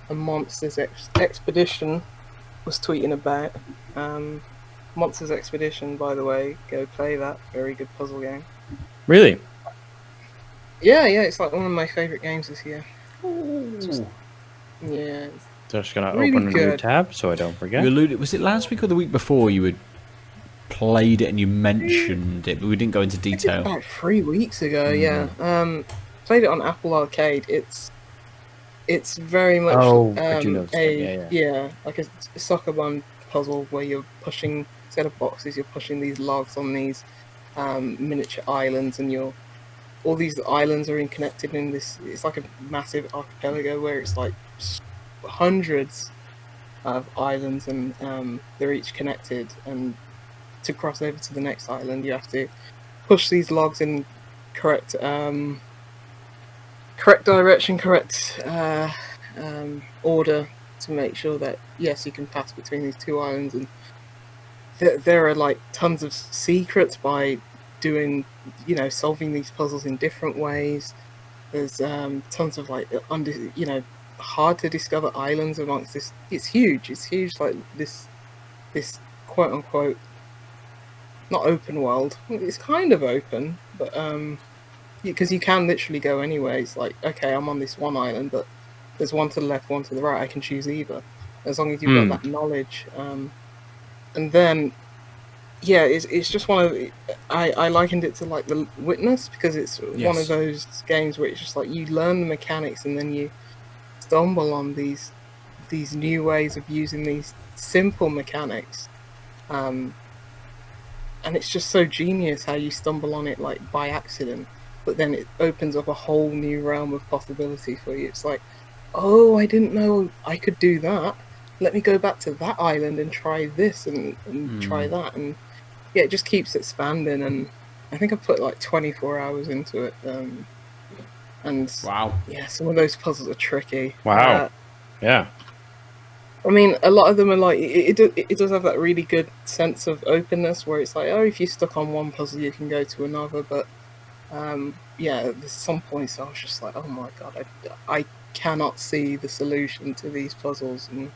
a Monsters Expedition was tweeting about. Monsters Expedition, by the way, go play that. Very good puzzle game. Really? Yeah, it's like one of my favourite games this year. Ooh. Yeah. Just gonna Really open a new good. tab so I don't forget. You alluded, was it last week or the week before you had played it and you mentioned it, but we didn't go into detail? About 3 weeks ago, yeah. Played it on Apple Arcade. It's very much I do know this game. Yeah. like a soccer ball puzzle where you're pushing, instead of boxes, you're pushing these logs on these miniature islands, and all these islands are connected in this. It's like a massive archipelago where it's like hundreds of islands, and they're each connected, and to cross over to the next island, you have to push these logs in correct direction, correct order to make sure that yes, you can pass between these two islands. And there are like tons of secrets by doing, solving these puzzles in different ways. There's tons of like hard to discover islands amongst this. It's huge. Like this quote unquote not open world. It's kind of open, but because you can literally go anywhere. It's like, okay, I'm on this one island, but there's one to the left, one to the right. I can choose either, as long as you've got that knowledge. And then, yeah, it's just one of the, I likened it to like The Witness, because it's one of those games where it's just like you learn the mechanics and then you stumble on these new ways of using these simple mechanics. And it's just so genius how you stumble on it like by accident, but then it opens up a whole new realm of possibility for you. It's like, oh, I didn't know I could do that. Let me go back to that island and try this and try that. And yeah, it just keeps expanding. And I think I put like 24 hours into it. And wow. Yeah, some of those puzzles are tricky. Wow. Yeah. I mean, a lot of them are like, it does have that really good sense of openness where it's like, oh, if you're stuck on one puzzle, you can go to another. But yeah, there's some points I was just like, oh my god, I cannot see the solution to these puzzles. And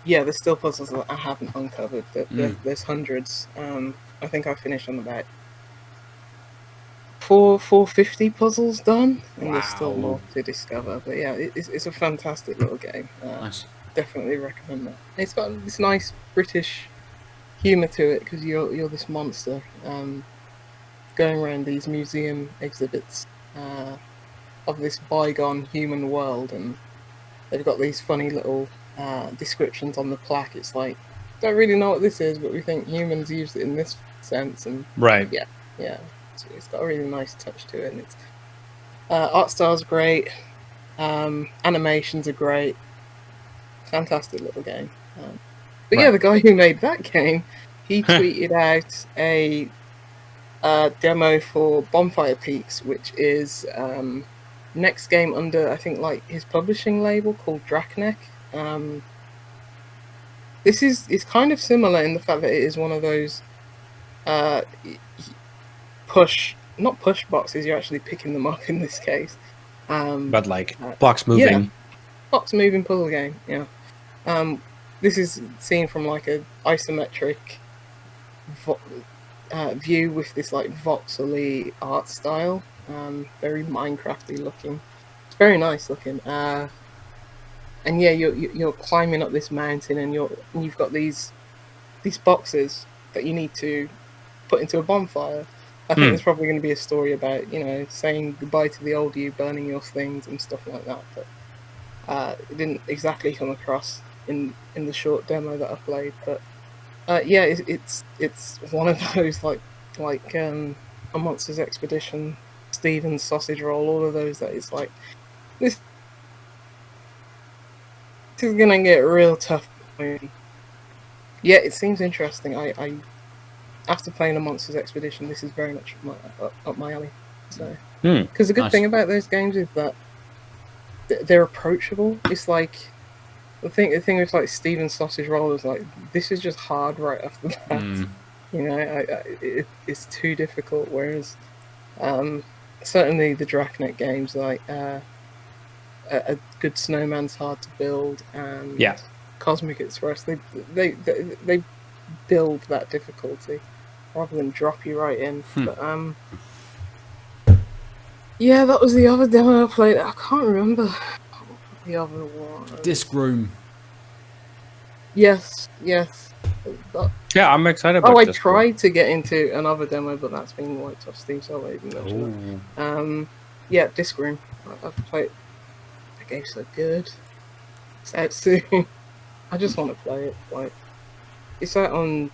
yeah, there's still puzzles that I haven't uncovered. There's hundreds. I think I finished on about 450 puzzles done, and there's still more to discover. But yeah, it's a fantastic little game. Nice. Definitely recommend that. It's got this nice British humour to it, because you're this monster going around these museum exhibits of this bygone human world, and they've got these funny little descriptions on the plaque. It's like, don't really know what this is, but we think humans use it in this sense. And right. Yeah. It's got a really nice touch to it, and it's art style's great, animations are great, fantastic little game. But yeah, the guy who made that game, he tweeted out a demo for Bonfire Peaks, which is next game under, I think, like his publishing label called Drachneck. It's kind of similar in the fact that it is one of those not push boxes, you're actually picking them up in this case. But like box moving. Yeah, box moving puzzle game, yeah. This is seen from like a isometric view with this like voxely art style. Very Minecrafty looking. It's very nice looking. And yeah, you're climbing up this mountain, and you've got these boxes that you need to put into a bonfire. I think there's probably going to be a story about, saying goodbye to the old you, burning your things and stuff like that. But it didn't exactly come across in the short demo that I played. But yeah, it's one of those like A Monster's Expedition, Steven's Sausage Roll, all of those that it's like, this is going to get real tough. Yeah, it seems interesting. I after playing A Monster's Expedition, this is very much up my alley. So, because the good thing about those games is that they're approachable. It's like the thing with like Steven's Sausage Roll is like, this is just hard right off the bat. It's too difficult. Whereas certainly the Drachneck games, like a good Snowman's hard to build, and Cosmic Express, they build that difficulty rather than drop you right in. But yeah, that was the other demo I played. I can't remember what the other one. Disc Room. Yes. Yeah, I'm excited about I this tried to get into another demo, but that's been wiped off Steam, so I won't even mention that. Yeah, Disc Room. I've played. The game's so good. It's out soon. I just want to play it. Like, it's out on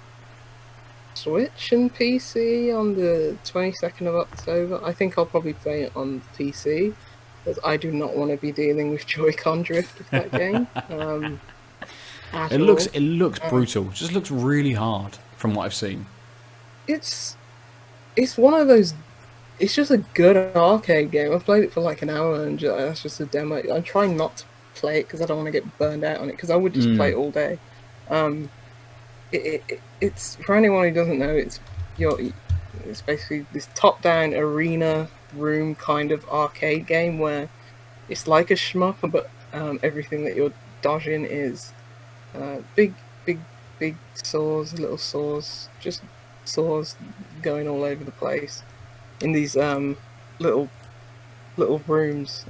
Switch and PC on the 22nd of October. I think I'll probably play it on PC, because I do not want to be dealing with Joy-Con drift with that game. It looks brutal. It just looks really hard from what I've seen. It's one of those. It's just a good arcade game. I've played it for like an hour, and that's just a demo. I'm trying not to play it because I don't want to get burned out on it. Because I would just play it all day. It's for anyone who doesn't know. It's basically this top-down arena room kind of arcade game where it's like a shmup, but everything that you're dodging is big saws, little saws, just saws going all over the place in these little rooms.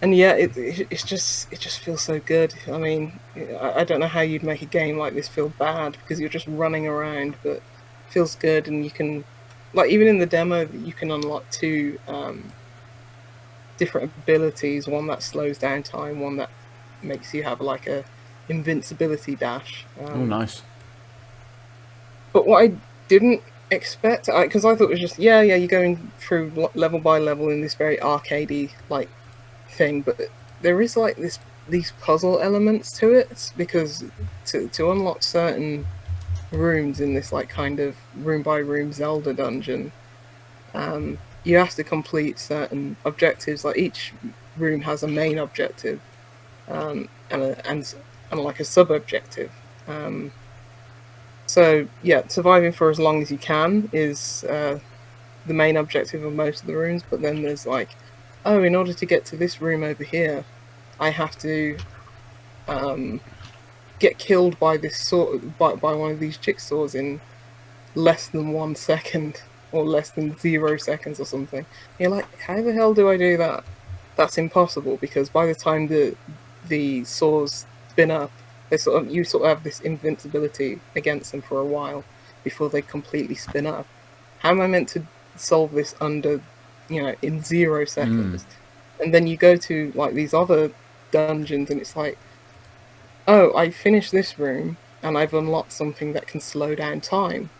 And yeah, it just feels so good. I mean, I don't know how you'd make a game like this feel bad because you're just running around, but it feels good, and you can, like, even in the demo, you can unlock 2 different abilities. One that slows down time, one that makes you have like a invincibility dash. Oh, nice. But what I didn't expect, because I thought it was just you're going through level by level in this very arcadey like thing, but there is like these puzzle elements to it, because to unlock certain rooms in this like kind of room by room Zelda dungeon, you have to complete certain objectives. Like each room has a main objective, and like a sub objective. So yeah, surviving for as long as you can is the main objective of most of the rooms. But then there's like, oh, in order to get to this room over here, I have to get killed by this by one of these jigsaws in less than 1 second, or less than 0 seconds or something. You're like, how the hell do I do that? That's impossible, because by the time the saws spin up, you sort of have this invincibility against them for a while before they completely spin up. How am I meant to solve this under, in 0 seconds? And then you go to like these other dungeons, and it's like, oh, I finished this room and I've unlocked something that can slow down time.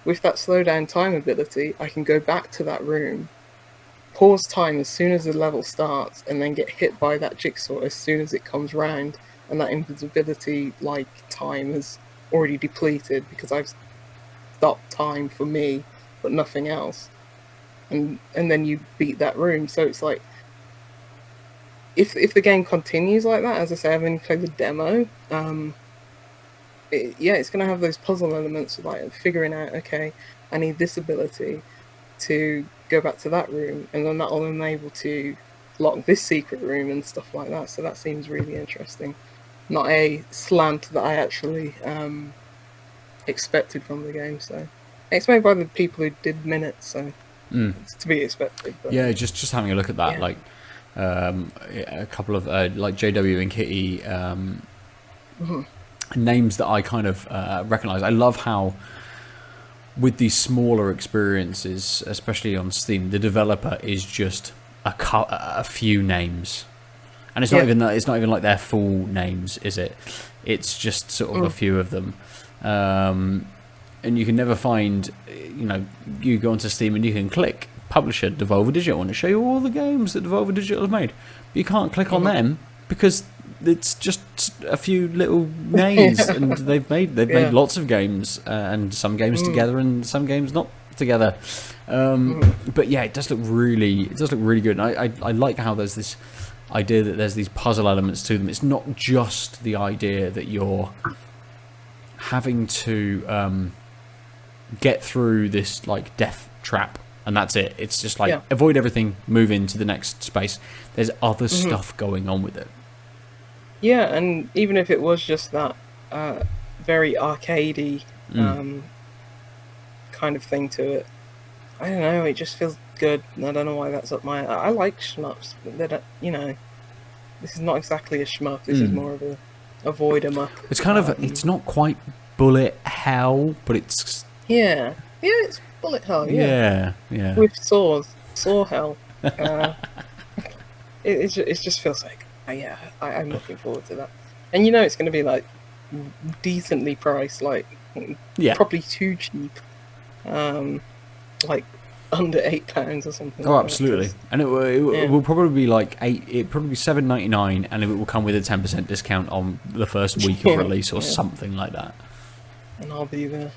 With that slow down time ability, I can go back to that room, pause time as soon as the level starts, and then get hit by that jigsaw as soon as it comes round, and that invisibility like time has already depleted because I've stopped time for me, but nothing else. And then you beat that room. So it's like, if the game continues like that, as I say, I've only played the demo, it's going to have those puzzle elements of like figuring out, okay, I need this ability to go back to that room, and then that'll enable to lock this secret room and stuff like that. So that seems really interesting. Not a slant that I actually expected from the game. So it's made by the people who did Minutes, so it's to be expected. But yeah, just having a look at that, like a couple of like JW and Kitty names that I kind of recognize. I love how with these smaller experiences, especially on Steam, the developer is just a few names, and it's not even that. It's not even like their full names, is it? It's just sort of a few of them, and you can never find. You go onto Steam and you can click publisher Devolver Digital, and it show you all the games that Devolver Digital have made. But you can't click on them because it's just a few little names, and they've made lots of games, and some games together and some games not together. But yeah, it does look really good. And I like how there's this idea that there's these puzzle elements to them. It's not just the idea that you're having to get through this like death trap and that's it. It's just like avoid everything, move into the next space. There's other stuff going on with it. Yeah, and even if it was just that very arcadey kind of thing to it, I don't know, it just feels good. I don't know why that's up my... I like shmups, but this is not exactly a shmup. This is more of a avoid 'em up. It's kind of... It's not quite bullet hell, but it's... Yeah, it's bullet hell, yeah. With saws. Saw hell. It just feels like... I'm looking forward to that. And it's going to be like decently priced, like probably too cheap, like under £8 or something. Oh, absolutely. And it will probably be like it probably be $7.99, and it will come with a 10% discount on the first week of release or something like that. and I'll be there,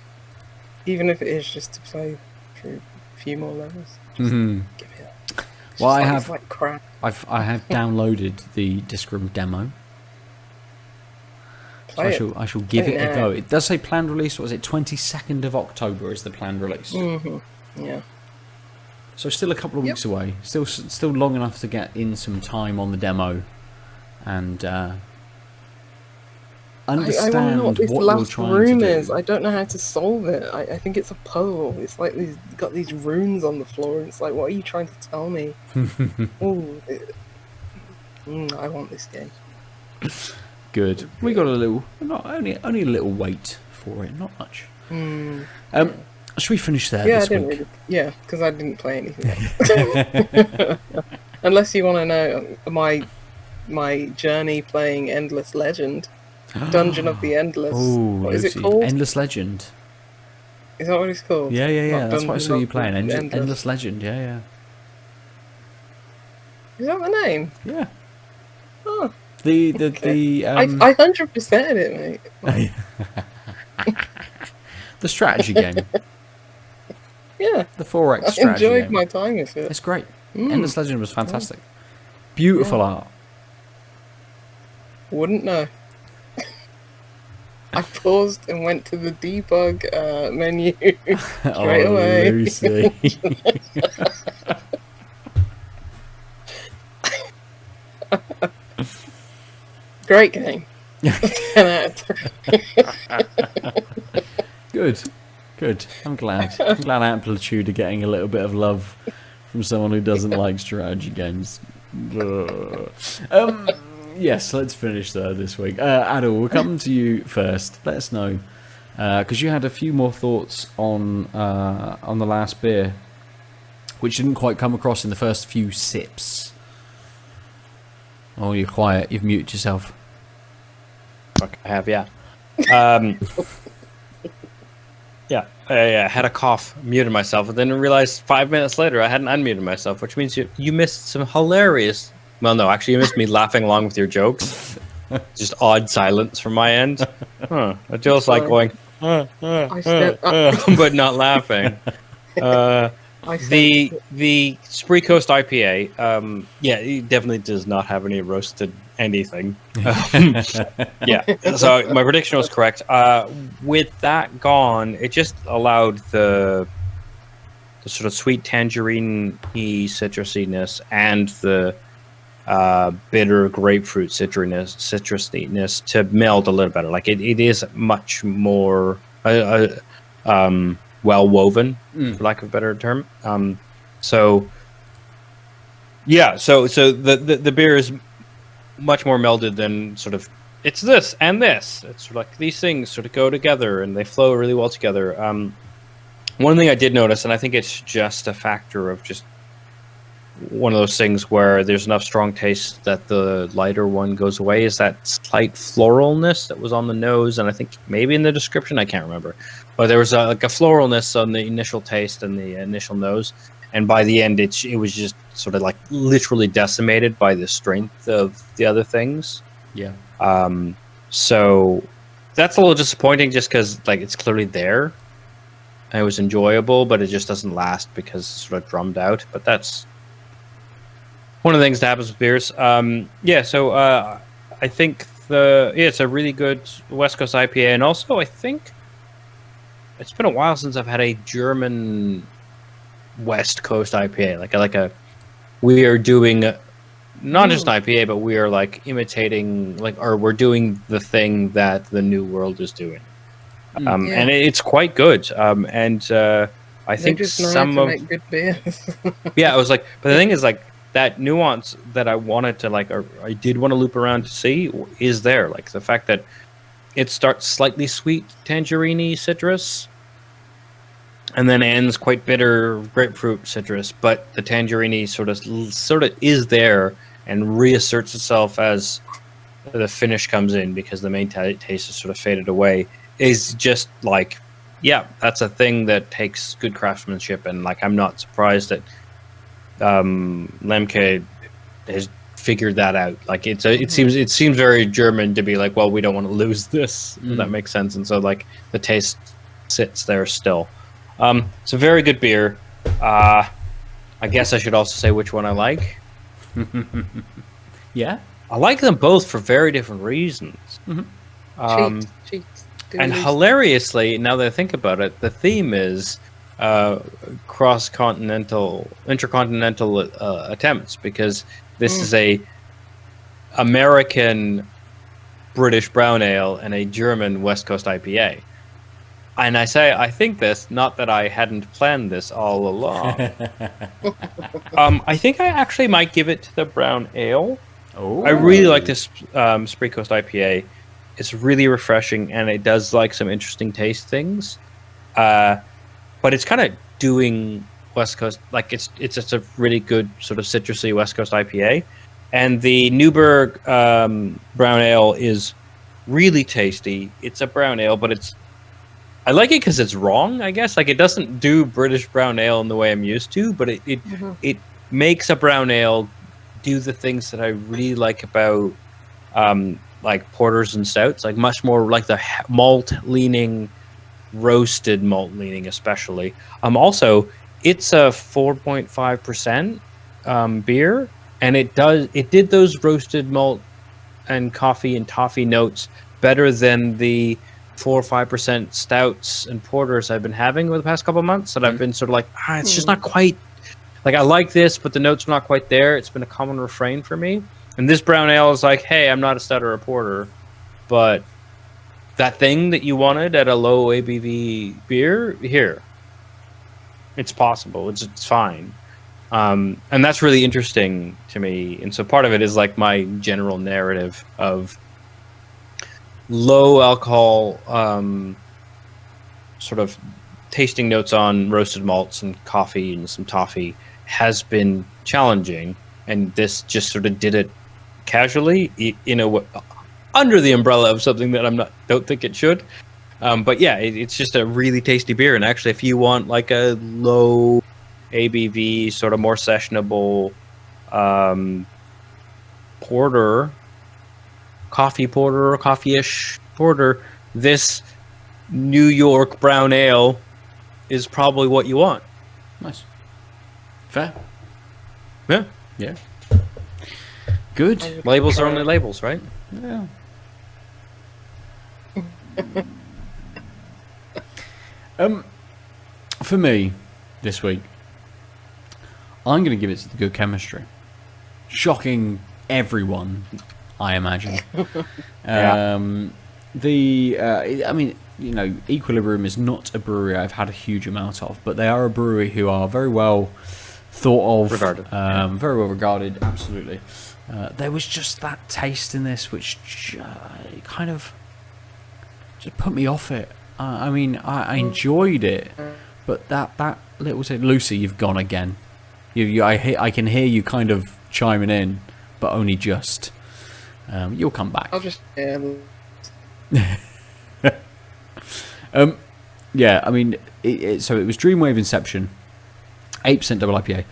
even if it is just to play through a few more levels. Just Mhm. give me that. It's Well, just I it's have- like crap. I have downloaded the Discrim demo, so Play I shall give Play it a now. go. It does say planned release. What was it? 22nd of October is the planned release. Yeah. So still a couple of Yep. weeks away. Still long enough to get in some time on the demo, and I want to know understand what this what you're last trying room to do. is. I don't know how to solve it. I think it's a puzzle. It's like got these runes on the floor, and it's like, what are you trying to tell me? Ooh, I want this game. Good. We got a little, not only a little wait for it, not much. Should we finish there Yeah, I this didn't week? really. Yeah, because I didn't play anything else. Unless you want to know my journey playing Endless Legend, Dungeon of the Endless. Oh, What is it Lucy. called? Endless Legend. Is that what it's called? Yeah. Not That's what I Dungeon saw you of the playing. Endless. Endless Legend. Yeah. Is that the name? Yeah. Oh, The I 100%ed it, mate. the strategy game, Yeah, the 4X I strategy enjoyed game. my time with it. It's great. Endless Legend was fantastic. Beautiful art. Wouldn't know. I paused and went to the debug menu straight away. Lucy. Great game. 10 out of 10. Good. I'm glad Amplitude are getting a little bit of love from someone who doesn't like strategy games. Yes, let's finish there this week. Aadil, we'll come to you first. Let us know, because you had a few more thoughts on the last beer, which didn't quite come across in the first few sips. Oh, you're quiet. You've muted yourself. Fuck, I have, yeah. Yeah, I had a cough, muted myself, and then realized 5 minutes later I hadn't unmuted myself, which means you missed some hilarious... Well, no, actually, you missed me laughing along with your jokes. Just odd silence from my end. Adil's like going, but not laughing. The Spree Coast IPA, yeah, it definitely does not have any roasted anything. Yeah, so my prediction was correct. With that gone, it just allowed the sort of sweet tangerine-y citrusiness and the bitter grapefruit citrusiness to meld a little better. Like it is much more well woven, for lack of a better term. So the beer is much more melded than sort of it's this and this. It's sort of like these things sort of go together and they flow really well together. One thing I did notice, and I think it's just a factor of just one of those things where there's enough strong taste that the lighter one goes away, is that slight floralness that was on the nose, and I think maybe in the description, I can't remember, but there was like a floralness on the initial taste and the initial nose, and by the end it was just sort of like literally decimated by the strength of the other things. Yeah. So that's a little disappointing, just because like it's clearly there and it was enjoyable, but it just doesn't last because it's sort of drummed out. But that's one of the things that happens with beers. So I think it's a really good West Coast IPA, and also I think it's been a while since I've had a German West Coast IPA. We are doing not just an IPA, but we are like imitating or we're doing the thing that the New World is doing, and it's quite good. I think just know some how to of make good beers. yeah, I was like, but the thing is like that nuance that I wanted to or I did want to loop around to see is there. Like the fact that it starts slightly sweet, tangerine-y citrus, and then ends quite bitter grapefruit citrus, but the tangerine sort of is there and reasserts itself as the finish comes in, because the main taste is sort of faded away, is just like, yeah, that's a thing that takes good craftsmanship, and like I'm not surprised that Lemke has figured that out. Like it seems very German to be like, well, we don't want to lose this. That makes sense, and so like the taste sits there still. It's a very good beer. I guess I should also say which one I like. Yeah, I like them both for very different reasons. Cheats. And hilariously, now that I think about it, the theme is intercontinental attempts, because this is a American British brown ale and a German West Coast IPA. And I say I think this, not that I hadn't planned this all along. I think I actually might give it to the brown ale. Oh, I really like this Spree Coast IPA. It's really refreshing, and it does like some interesting taste things. But it's kind of doing West Coast, like it's just a really good sort of citrusy West Coast IPA. And the Newburg brown ale is really tasty. It's a brown ale, but I like it because it's wrong, I guess. Like, it doesn't do British brown ale in the way I'm used to, but it makes a brown ale do the things that I really like about like porters and stouts, like much more like the malt leaning, roasted malt leaning, especially. Also, it's a 4.5% beer, and it did those roasted malt and coffee and toffee notes better than the 4 or 5% stouts and porters I've been having over the past couple of months. That I've been sort of like, it's just not quite. Like, I like this, but the notes are not quite there. It's been a common refrain for me. And this brown ale is like, hey, I'm not a stout or a porter, but that thing that you wanted at a low ABV beer, here. It's possible. It's fine. And that's really interesting to me. And so part of it is like my general narrative of low alcohol sort of tasting notes on roasted malts and coffee and some toffee has been challenging. And this just sort of did it casually under the umbrella of something that don't think it should. But yeah, it's just a really tasty beer. And actually, if you want like a low ABV, sort of more sessionable porter, coffee porter or coffee-ish porter, this New York brown ale is probably what you want. Nice. Fair. Yeah. Yeah. Good. Labels are only labels, right? Yeah. For me, this week, I'm going to give it to the good chemistry. Shocking everyone, I imagine. Yeah. I mean, you know, Equilibrium is not a brewery I've had a huge amount of, but they are a brewery who are very well thought of, regarded. very well regarded, absolutely. There was just that taste in this which kind of just put me off it. I mean, I enjoyed it, but that little say, Lucy, you've gone again. I can hear you kind of chiming in, but only just. You'll come back. I'll just yeah, I mean, so it was Dream Wave Inception, 8% double IPA,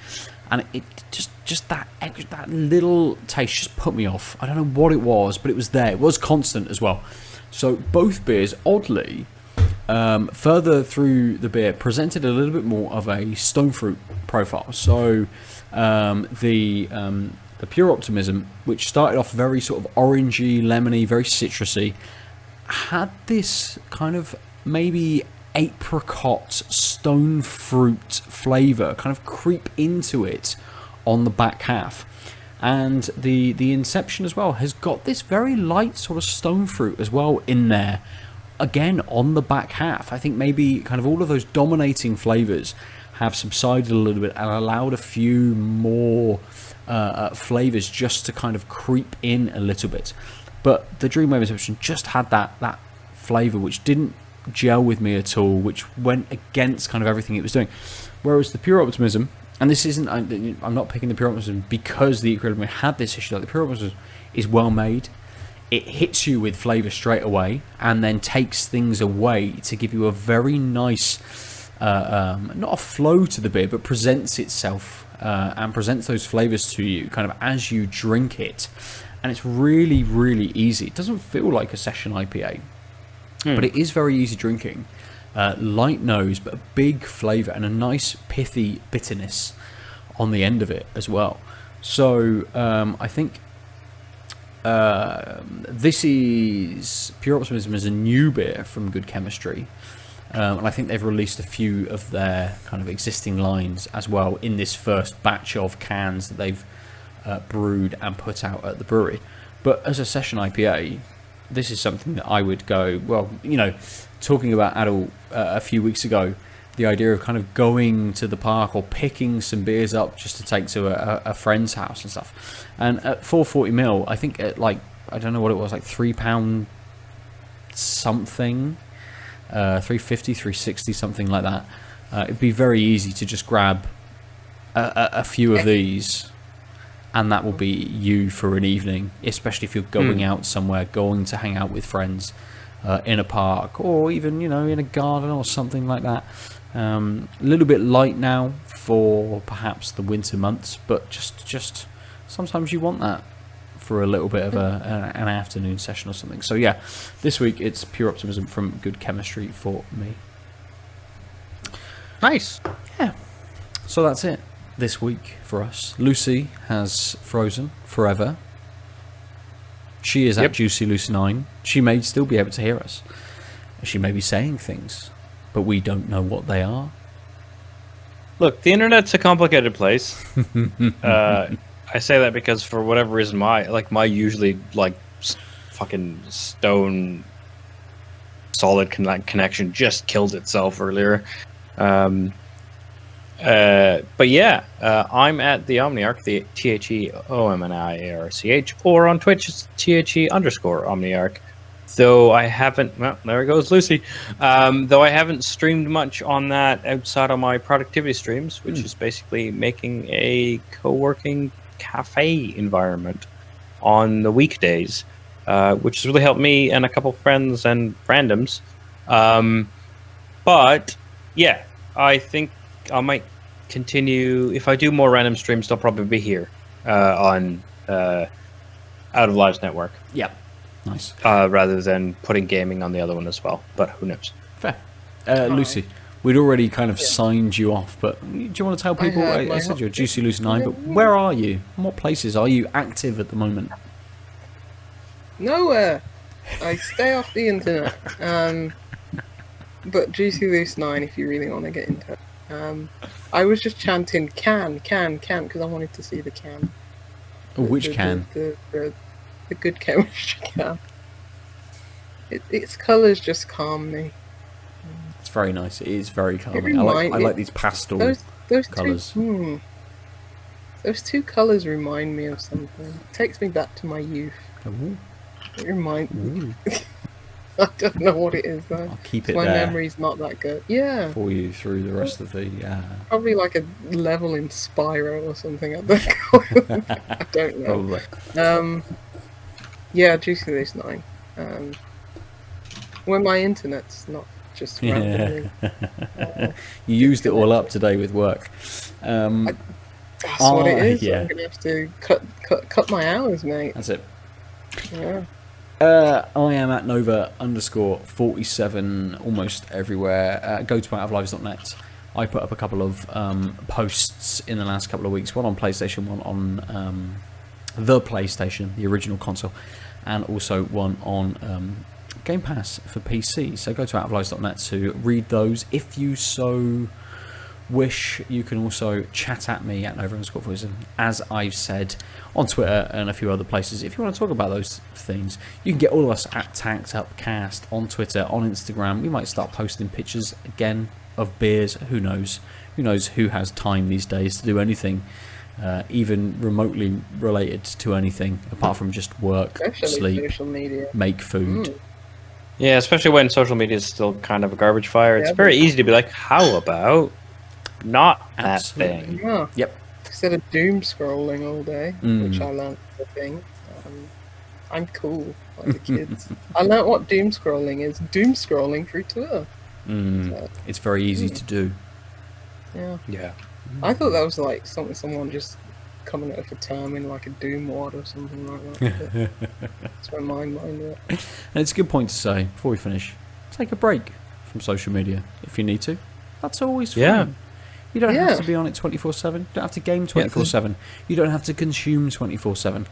and it just that little taste just put me off. I don't know what it was, but it was there. It was constant as well. So both beers, oddly, further through the beer, presented a little bit more of a stone fruit profile. So the Pure Optimism, which started off very sort of orangey, lemony, very citrusy, had this kind of maybe apricot stone fruit flavour kind of creep into it on the back half. And the Inception as well has got this very light sort of stone fruit as well in there, again on the back half. I think maybe kind of all of those dominating flavours have subsided a little bit and allowed a few more flavours just to kind of creep in a little bit. But the Dream Wave Inception just had that flavour which didn't gel with me at all, which went against kind of everything it was doing. Whereas the Pure Optimism, and this isn't, I'm not picking the Pure Optimism because the Equilibrium had this issue, like the Pure Optimism is well made. It hits you with flavour straight away and then takes things away to give you a very nice, not a flow to the beer, but presents itself and presents those flavors to you kind of as you drink it. And it's really, really easy. It doesn't feel like a session IPA, but it is very easy drinking. Light nose, but a big flavor and a nice pithy bitterness on the end of it as well. So I think this is Pure Optimism is a new beer from Good Chemistry. And I think they've released a few of their kind of existing lines as well in this first batch of cans that they've brewed and put out at the brewery. But as a session IPA, this is something that I would go, well, talking about Aadil a few weeks ago, the idea of kind of going to the park or picking some beers up just to take to a friend's house and stuff. And at 440ml, I think at I don't know what it was, like £3 something, 350, 360, something like that. It'd be very easy to just grab a few of these, and that will be you for an evening, especially if you're going out somewhere, going to hang out with friends in a park, or even in a garden or something like that. A little bit light now for perhaps the winter months, but just sometimes you want that for a little bit of an afternoon session or something. So yeah, this week it's Pure Optimism from Good Chemistry for me. Nice. Yeah. So that's it this week for us. Lucy has frozen forever. She is at Juicy Lucy 9. She may still be able to hear us. She may be saying things, but we don't know what they are. Look, the internet's a complicated place. I say that because for whatever reason, my usually fucking stone solid connection just killed itself earlier. But yeah, I'm at the Omniarch, the THEOMNIARCH, or on Twitch it's THE_Omniarch. Though I haven't, well, there goes Lucy. Though I haven't streamed much on that outside of my productivity streams, which is basically making a co-working cafe environment on the weekdays, which has really helped me and a couple friends and randoms. But yeah, I think I might continue. If I do more random streams, they'll probably be here on Out of Lives Network. Yep. Nice. Rather than putting gaming on the other one as well. But who knows? Fair. Lucy, we'd already kind of signed you off, but do you want to tell people? I said you're Juicy Lucy 9, but where are you? In what places are you active at the moment? Nowhere. I stay off the internet. But Juicy Lucy 9, if you really want to get into it. I was just chanting can, because I wanted to see the can. Which can? The Good Chemistry can. Its colours just calm me. It's very nice. It is very calming. I like these pastel those colours. Those two colours remind me of something. It takes me back to my youth. Ooh. It reminds me. I don't know what it is though. I'll keep it my there. memory's not that good. Yeah. For you through the rest of the. Probably like a level in Spyro or something. I don't know. Probably. Yeah, Juicy Lucy 9. When my internet's not just randomly. You used it all up today with work. That's what it is. Yeah. I'm gonna have to cut my hours, mate. That's it. Yeah. I am at Nova_47 almost everywhere. Go to outoflives.net. I put up a couple of posts in the last couple of weeks. One on PlayStation, one on the PlayStation, the original console, and also one on Game Pass for PC. So go to outoflives.net to read those. If you so wish, you can also chat at me at Nova_Poison, as I've said, on Twitter and a few other places. If you want to talk about those things, you can get all of us at Tanked Upcast on Twitter, on Instagram. We might start posting pictures again of beers. Who knows? Who knows who has time these days to do anything even remotely related to anything apart from just work, sleep, social media. make food. Yeah, especially when social media is still kind of a garbage fire. It's very easy to be like, how about not that thing? Yeah. Yep. Instead of doom scrolling all day, which I learned the thing, I'm cool like the kids. I learned what doom scrolling is. Doom scrolling through Twitter. So, It's very easy to do. yeah. Yeah. I thought that was like someone just coming up with a term in like a Doom wad or something like that. That's where my mind went. And it's a good point to say, before we finish, take a break from social media if you need to. That's always fun. Yeah. You don't Yeah. have to be on it 24/7. You don't have to game 24/7. You don't have to consume 24/7.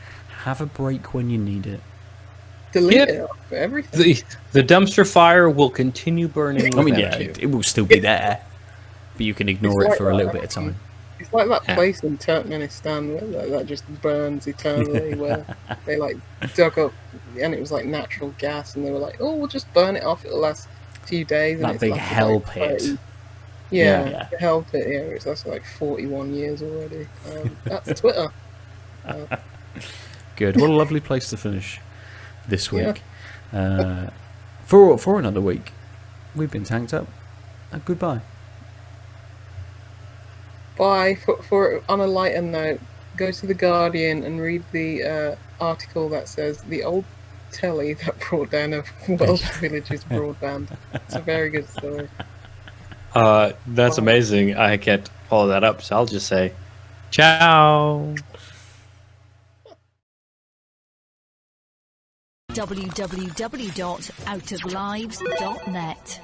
Have a break when you need it. Delete Yep. it off everything. The dumpster fire will continue burning. I mean, without yeah, you. it will still be there, but you can ignore It's it like for a that, little bit of time. It's like that Yeah. place in Turkmenistan that just burns eternally, where they like dug up, and it was like natural gas, and they were like, "Oh, we'll just burn it off. It'll last a few days." And That it's big lasted, hell like, pit. 30 Yeah. Yeah, the hell pit. Yeah, it's lasted like 41 years already. That's Twitter. Good. What a lovely place to finish this week. For another week, we've been tanked up. Goodbye. Bye. For on a lighter note, go to the Guardian and read the article that says the old telly that brought down a Welsh village's broadband. It's a very good story. That's amazing. I can't follow that up, so I'll just say, ciao. www.outoflives.net